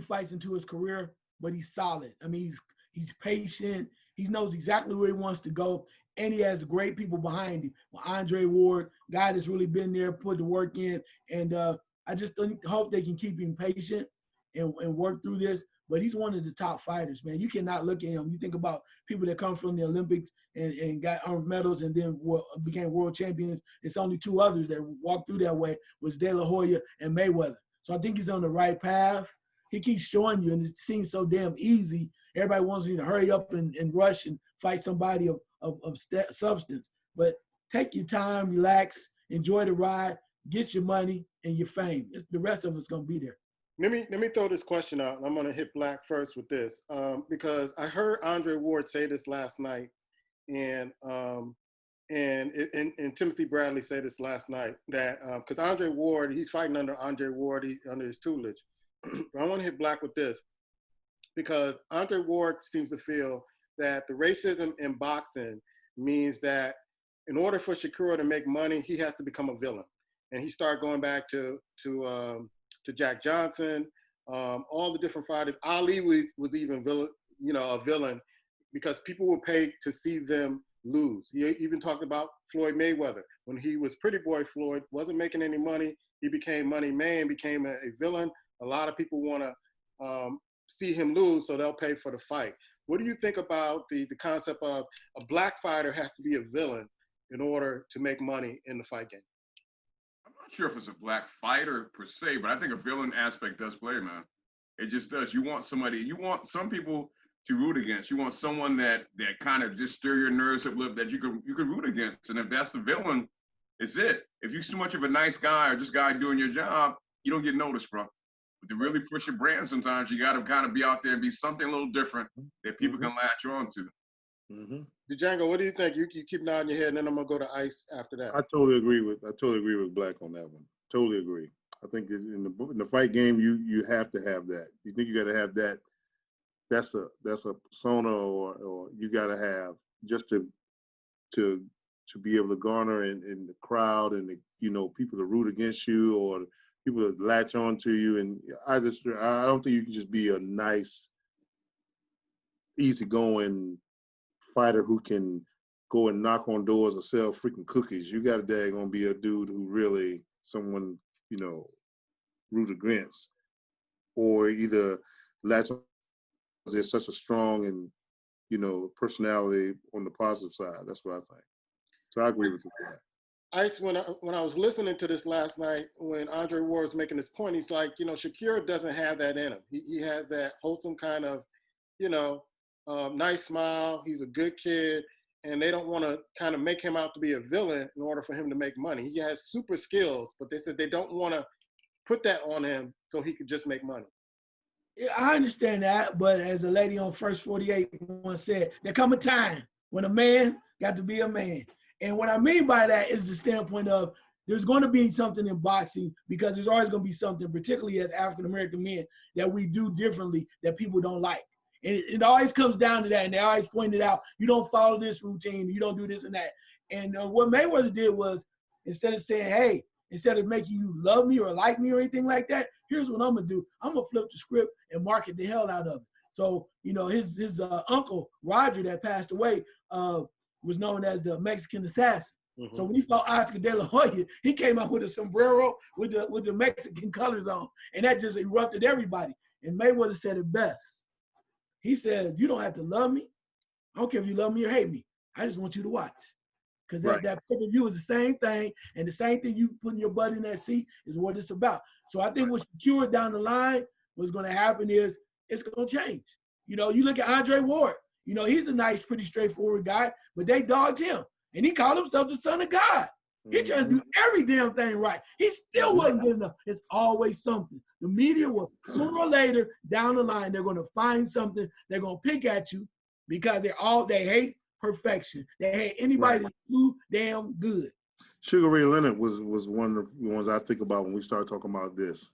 fights into his career, but he's solid. I mean, he's patient. He knows exactly where he wants to go, and he has great people behind him. Well, Andre Ward, guy that's really been there, put the work in, and I just hope they can keep him patient and work through this. But he's one of the top fighters, man. You cannot look at him. You think about people that come from the Olympics and got earned medals and then became world champions. It's only 2 others that walked through that way, was De La Hoya and Mayweather. So I think he's on the right path. He keeps showing you, and it seems so damn easy. Everybody wants you to hurry up and rush and fight somebody of substance. But take your time, relax, enjoy the ride, get your money and your fame. The rest of us going to be there. Let me throw this question out. I'm going to hit Black first with this because I heard Andre Ward say this last night, and Timothy Bradley say this last night that because Andre Ward, he's fighting under Andre Ward, under his tutelage. I want to hit Black with this because Andre Ward seems to feel that the racism in boxing means that in order for Shakur to make money, he has to become a villain, and he started going back to Jack Johnson, all the different fighters. Ali was even a villain because people would pay to see them lose. He even talked about Floyd Mayweather. When he was Pretty Boy Floyd, wasn't making any money. He became Money Man, became a villain. A lot of people want to see him lose, so they'll pay for the fight. What do you think about the concept of a Black fighter has to be a villain in order to make money in the fight game? I'm not sure if it's a Black fighter per se, but I think a villain aspect does play, man. It just does. You want some people to root against. You want someone that kind of just stir your nerves up a little, that you could root against. And if that's the villain, it's it. If you're too much of a nice guy or just guy doing your job, you don't get noticed, bro. But to really push your brand, sometimes you got to kind of be out there and be something a little different that people can latch on to. Mm-hmm. Django, what do you think? You keep nodding your head, and then I'm gonna go to Ice after that. I totally agree with Black on that one. Totally agree. I think in the fight game, you have to have that. You think you got to have that. That's a persona, or you got to have just to be able to garner in the crowd and people to root against you or people to latch on to you. And I don't think you can just be a nice, easygoing fighter who can go and knock on doors or sell freaking cookies. You got to daggone be a dude who really someone, root against, or either latch on. There's such a strong and, personality on the positive side. That's what I think. So I agree with you for that. Ice, when I was listening to this last night, when Andre Ward was making this point, he's like, Shakur doesn't have that in him. He has that wholesome kind of, nice smile. He's a good kid, and they don't want to kind of make him out to be a villain in order for him to make money. He has super skills, but they said they don't want to put that on him so he could just make money. Yeah, I understand that, but as a lady on First 48 once said, there come a time when a man got to be a man. And what I mean by that is the standpoint of there's going to be something in boxing because there's always going to be something, particularly as African-American men, that we do differently that people don't like. And it always comes down to that, and they always point it out. You don't follow this routine. You don't do this and that. And what Mayweather did was instead of saying, hey, instead of making you love me or like me or anything like that, here's what I'm going to do. I'm going to flip the script and market the hell out of it. So, his uncle, Roger, that passed away, was known as the Mexican assassin. Mm-hmm. So when he fought Oscar De La Hoya, he came out with a sombrero with the Mexican colors on, and that just erupted everybody. And Mayweather said it best. He said, you don't have to love me. I don't care if you love me or hate me. I just want you to watch. Because Right. that pay-per-view is the same thing. And the same thing you putting your butt in that seat is what it's about. So I think what's secured down the line, what's going to happen is it's going to change. You know, you look at Andre Ward. You know, he's a nice, pretty straightforward guy, but they dogged him. And he called himself the son of God. He trying to do every damn thing right. He still wasn't good enough. It's always something. The media will, sooner or later, down the line, they're going to find something. They're going to pick at you because they hate perfection. They hate anybody that's too damn good. Sugar Ray Leonard was one of the ones I think about when we start talking about this.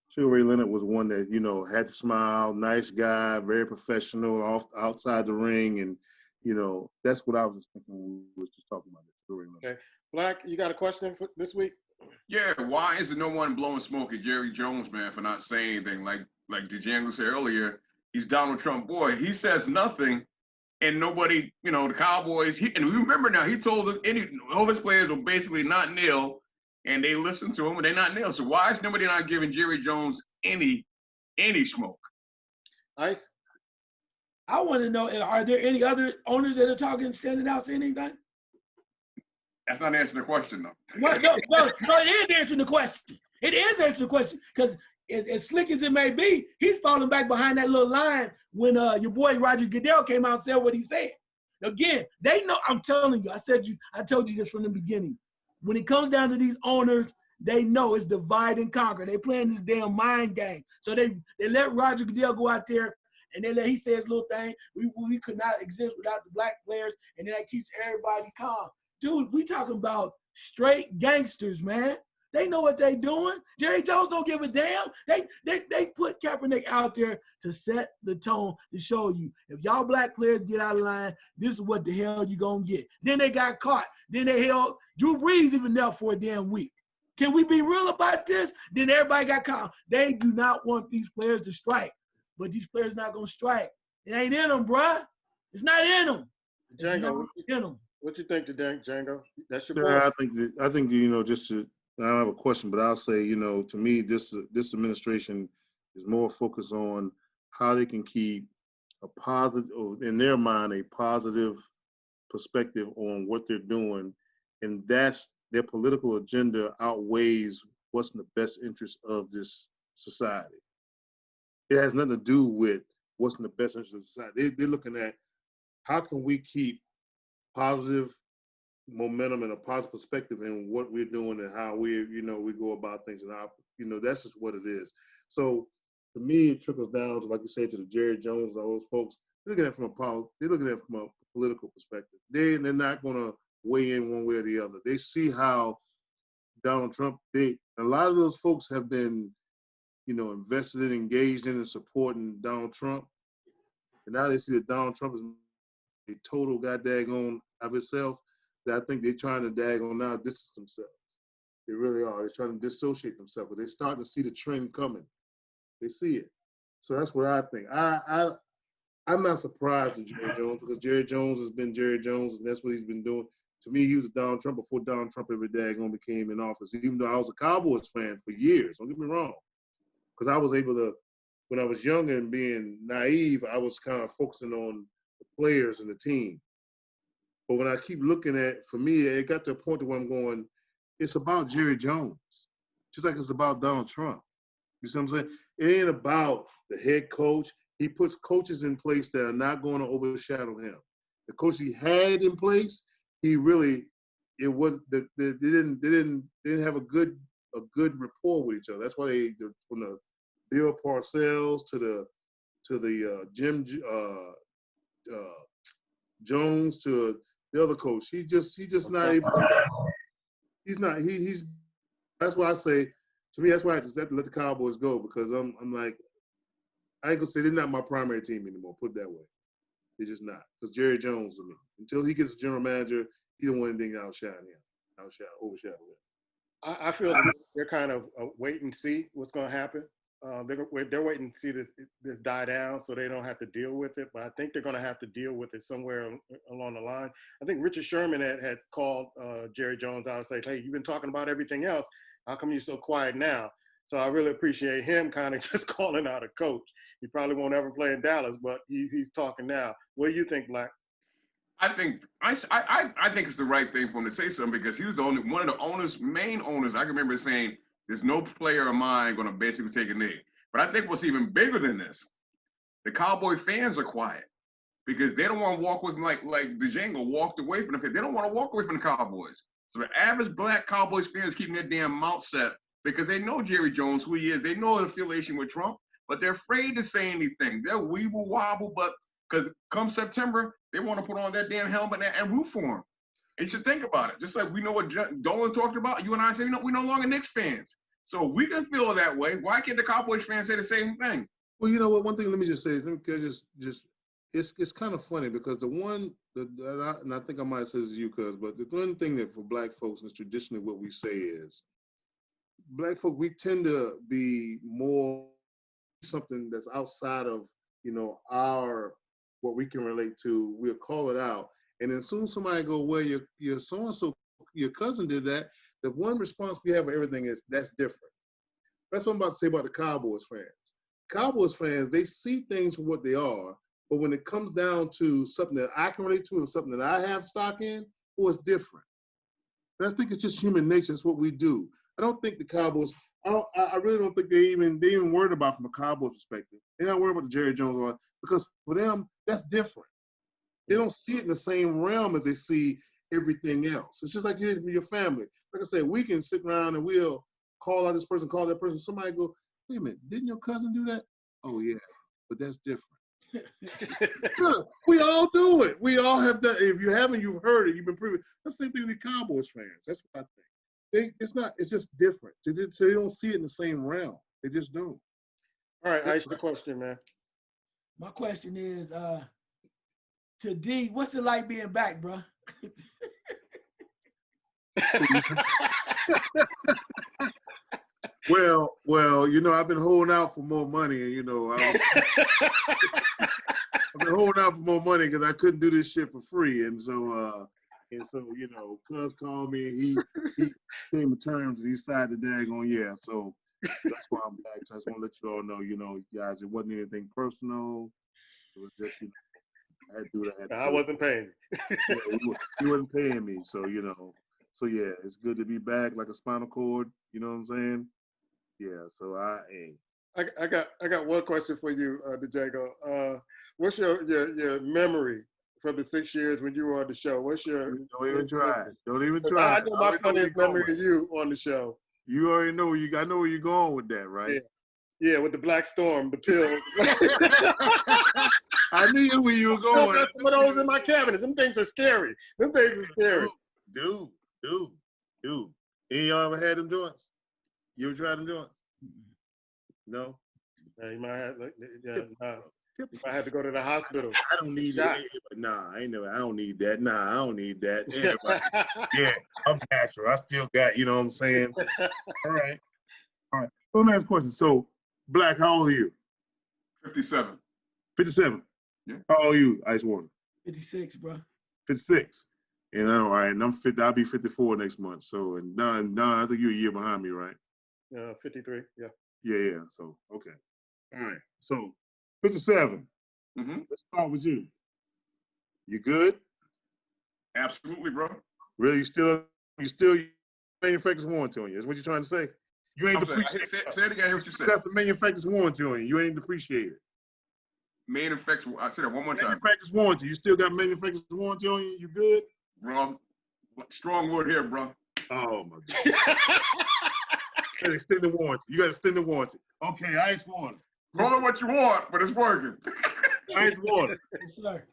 Sugar Ray Leonard was one that, you know, had to smile, nice guy, very professional, outside the ring. And, you know, that's what I was just thinking when we was just talking about this. Sugar Ray Leonard. Okay. Black, you got a question for this week? Yeah, why is it no one blowing smoke at Jerry Jones, man, for not saying anything? Like Django said earlier, he's Donald Trump boy. He says nothing, and nobody, you know, the Cowboys. And remember now, he told all his players were basically not nil, and they listened to him, and they're not nil. So why is nobody not giving Jerry Jones any smoke? Ice? I want to know, are there any other owners that are talking, standing out, saying anything? That's not answering the question, though. Well, no, it is answering the question. It is answering the question because as slick as it may be, he's falling back behind that little line when your boy Roger Goodell came out and said what he said. Again, they know. I'm telling you. I told you this from the beginning. When it comes down to these owners, they know it's divide and conquer. They playing this damn mind game. So they let Roger Goodell go out there and he say his little thing. We could not exist without the black players, and then that keeps everybody calm. Dude, we talking about straight gangsters, man. They know what they doing. Jerry Jones don't give a damn. They put Kaepernick out there to set the tone to show you, if y'all black players get out of line, this is what the hell you gonna get. Then they got caught. Then they held Drew Brees even knelt for a damn week. Can we be real about this? Then everybody got caught. They do not want these players to strike, but these players not gonna strike. It ain't in them, bruh. It's not in them. Django, in them. What you think, Django? That's your Yeah, boy. I think you know, I don't have a question, but I'll say, you know, to me, this administration is more focused on how they can keep a positive, or in their mind, a positive perspective on what they're doing, and that's their political agenda outweighs what's in the best interest of this society. It has nothing to do with what's in the best interest of society. They're looking at how can we keep positive momentum and a positive perspective in what we're doing and how we go about things, and how, that's just what it is. So to me, it trickles down to, like you said, to the Jerry Jones, all those folks. They're looking at it from a political perspective. They're not going to weigh in one way or the other. They see how Donald Trump, a lot of those folks have been, invested in, engaged in, and supporting Donald Trump. And now they see that Donald Trump is a total goddamn of itself, that I think they're trying to daggone now distance themselves. They really are. They're trying to dissociate themselves, but they're starting to see the trend coming. They see it. So that's what I think. I'm not surprised at Jerry Jones, because Jerry Jones has been Jerry Jones, and that's what he's been doing. To me, he was Donald Trump before Donald Trump ever daggone became in office, even though I was a Cowboys fan for years. Don't get me wrong. Because I was able to, when I was younger and being naive, I was kind of focusing on the players and the team. But when I keep looking at, for me, it got to a point where I'm going, it's about Jerry Jones, just like it's about Donald Trump. You see what I'm saying? It ain't about the head coach. He puts coaches in place that are not going to overshadow him. The coach he had in place, they didn't have a good rapport with each other. That's why from the Bill Parcells to the Jim Jones to the other coach, he just not able to. He's not. He's. That's why I say, to me, that's why I just have to let the Cowboys go, because I'm like, I ain't gonna say they're not my primary team anymore. Put it that way. They're just not. Because Jerry Jones, until he gets a general manager, he don't want anything to overshadow him. I feel that they're kind of wait and see what's going to happen. They're waiting to see this die down so they don't have to deal with it. But I think they're going to have to deal with it somewhere along the line. I think Richard Sherman had called Jerry Jones out and said, "Hey, you've been talking about everything else. How come you're so quiet now?" So I really appreciate him kind of just calling out a coach. He probably won't ever play in Dallas, but he's talking now. What do you think, Black? I think it's the right thing for him to say something because he was one of the main owners. I can remember saying, "There's no player of mine going to basically take a knee." But I think what's even bigger than this, the Cowboy fans are quiet because they don't want to walk with like Django walked away from the. They don't want to walk away from the Cowboys. So the average Black Cowboys fans keeping their damn mouth set because they know Jerry Jones, who he is. They know his affiliation with Trump, but they're afraid to say anything. They're weeble wobble, but because come September, they want to put on that damn helmet and root for him. And you should think about it. Just like we know what Dolan talked about, you and I say, we're no longer Knicks fans. So we can feel that way. Why can't the Cowboys fans say the same thing? Well, you know what? One thing, let me just say, it's kind of funny because and I think I might have said this to you, but the one thing that for Black folks is traditionally what we say is, Black folk, we tend to be more something that's outside of, our what we can relate to. We'll call it out, and then soon somebody go, well, your so and so, your cousin did that. The one response we have for everything is that's different. That's what I'm about to say about the Cowboys fans. Cowboys fans, they see things for what they are, but when it comes down to something that I can relate to and something that I have stock in, it's different. And I think it's just human nature. It's what we do. I don't think the Cowboys. I really don't think they even worried about from a Cowboys perspective. They're not worried about the Jerry Jones one because for them that's different. They don't see it in the same realm as they see everything else. It's just like your family. Like I said, we can sit around and we'll call out this person, call that person. Somebody go, wait a minute, didn't your cousin do that? Oh yeah, but that's different. Look, we all do it. We all have done. If you haven't, you've heard it. You've been privy. That's the same thing with the Cowboys fans. That's what I think. It's just different. They don't see it in the same realm. They just don't. All right, ask the question, man. My question is, to D, what's it like being back, bro? Well, I've been holding out for more money, and I've been holding out for more money because I couldn't do this shit for free, and so Cuz called me and he came to terms and he decided to daggone yeah. So that's why I'm back. So I just want to let you all know, guys, it wasn't anything personal. It was just, I had to do what I had to do. I wasn't paying you. He wasn't paying me, so So yeah, it's good to be back like a spinal cord. You know what I'm saying? Yeah. So I got one question for you, Django. What's your memory from the 6 years when you were on the show? What's your? Don't even try. Don't even try. I know my funniest memory of you on the show. You already know I know where you're going with that, right? Yeah, with the Black Storm, the pills. I knew where you were going. That's what those in my cabinet. Them things are scary. Them things are scary. Dude. Any of y'all ever had them joints? You ever tried them joints? No. Yeah, you might have. You might have to go to the hospital. I don't need that. Nah, I don't need that. Nah, I don't need that. Everybody, yeah, I'm natural. I still got, you know what I'm saying? All right. Well, let me ask a question. So, Black, how old are you? 57. 57? Yeah. How old are you, Ice Water? 56, bro. 56. And all right, and I'm 50. I'll be 54 next month. So, and Don, I think you're a year behind me, right? 53. Yeah. Yeah. So, okay. All right. So, 57. Mm-hmm. Let's start with you. You good? Absolutely, bro. Really? You still manufacturer's warranty on you? That's what you're trying to say? You ain't depreciated. Say it again. I hear what you said. You got some manufacturer's warranty on you. You ain't depreciated. Manufacturer. I said it one more time. Manufacturer's warranty. You still got manufacturer's warranty on you? You good? Bro, strong word here, bro. Oh my God. You got extended warranty. You got extended warranty. Okay, Ice Water. Call it what you want, but it's working. Ice Water. Yes, sir.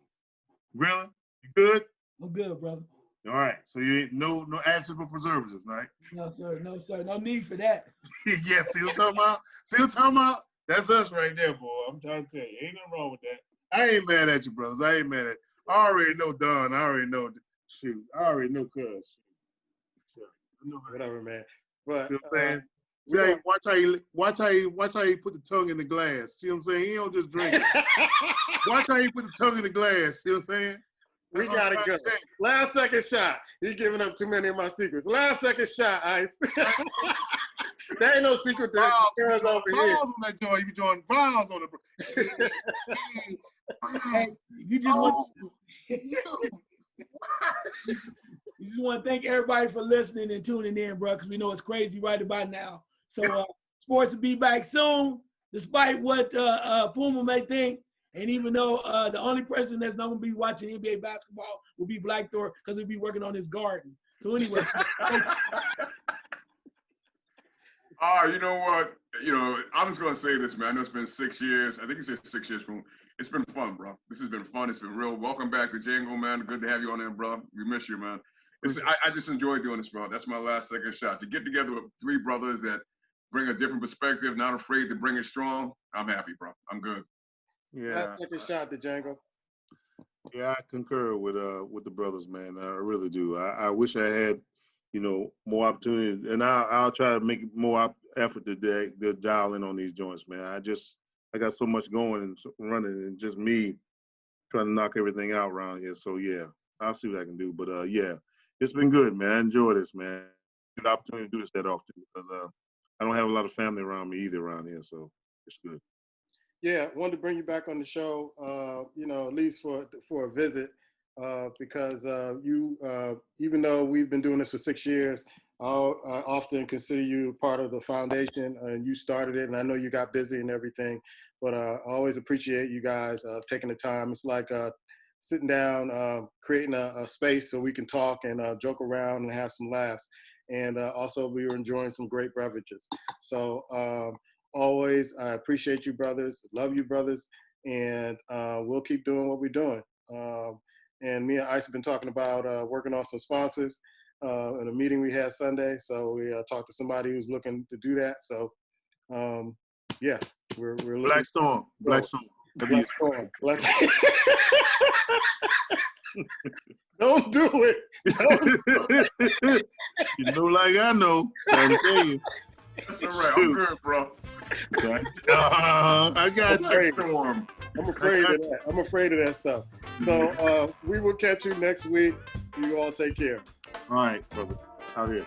Really? You good? I'm good, brother. All right. So you ain't no additives or preservatives, right? No, sir. No, sir. No need for that. Yeah, see what I'm talking about? That's us right there, boy. I'm trying to tell you. Ain't nothing wrong with that. I ain't mad at you, brothers. I ain't mad at you. I already know Don. I already know shoot. I already know Cuz. Whatever, man. But see what I'm saying? See, watch how he put the tongue in the glass. See what I'm saying? He don't just drink it. Watch how he put the tongue in the glass. See what I'm saying? We gotta go. Last second shot. He's giving up too many of my secrets. Last second shot, Ice. That ain't no secret to Browns, Sarah's over here. Browns on that joint. You be joining Browns on the. Hey, you just want you just want to thank everybody for listening and tuning in, bro, because we know it's crazy right about now. So sports will be back soon, despite what Puma may think. And even though the only person that's not going to be watching NBA basketball will be Black Thor because he'll be working on his garden. So anyway. You know what? I'm just going to say this, man. I know it's been 6 years. I think you said 6 years. It's been fun, bro. This has been fun. It's been real. Welcome back to Django, man. Good to have you on there, bro. We miss you, man. I just enjoy doing this, bro. That's my last second shot. To get together with three brothers that bring a different perspective, not afraid to bring it strong, I'm happy, bro. I'm good. Yeah. Second shot to Django. Yeah, I concur with the brothers, man. I really do. I wish I had, more opportunity, and I'll try to make more effort to dial in on these joints, man. I got so much going and running, and just me trying to knock everything out around here. So yeah, I'll see what I can do. But yeah, it's been good, man. I enjoy this, man. Good opportunity to do this that often because I don't have a lot of family around me either around here, so it's good. Yeah, wanted to bring you back on the show, at least for a visit, because you, even though we've been doing this for 6 years, I often consider you part of the foundation, and you started it, and I know you got busy and everything, but I always appreciate you guys taking the time. It's like sitting down, creating a space so we can talk and joke around and have some laughs. And also, we were enjoying some great beverages. So always, I appreciate you, brothers. Love you, brothers. And we'll keep doing what we're doing. And me and Ice have been talking about working on some sponsors in a meeting we had Sunday. So we talked to somebody who's looking to do that. So yeah, we're looking. Black Storm. Black Storm. Black Storm. Don't do it. You know, like I know. I'm telling you. That's all right. I'm good, bro. I got you. I'm afraid of that. I'm afraid of that stuff. So we will catch you next week. You all take care. All right, brother. Out here.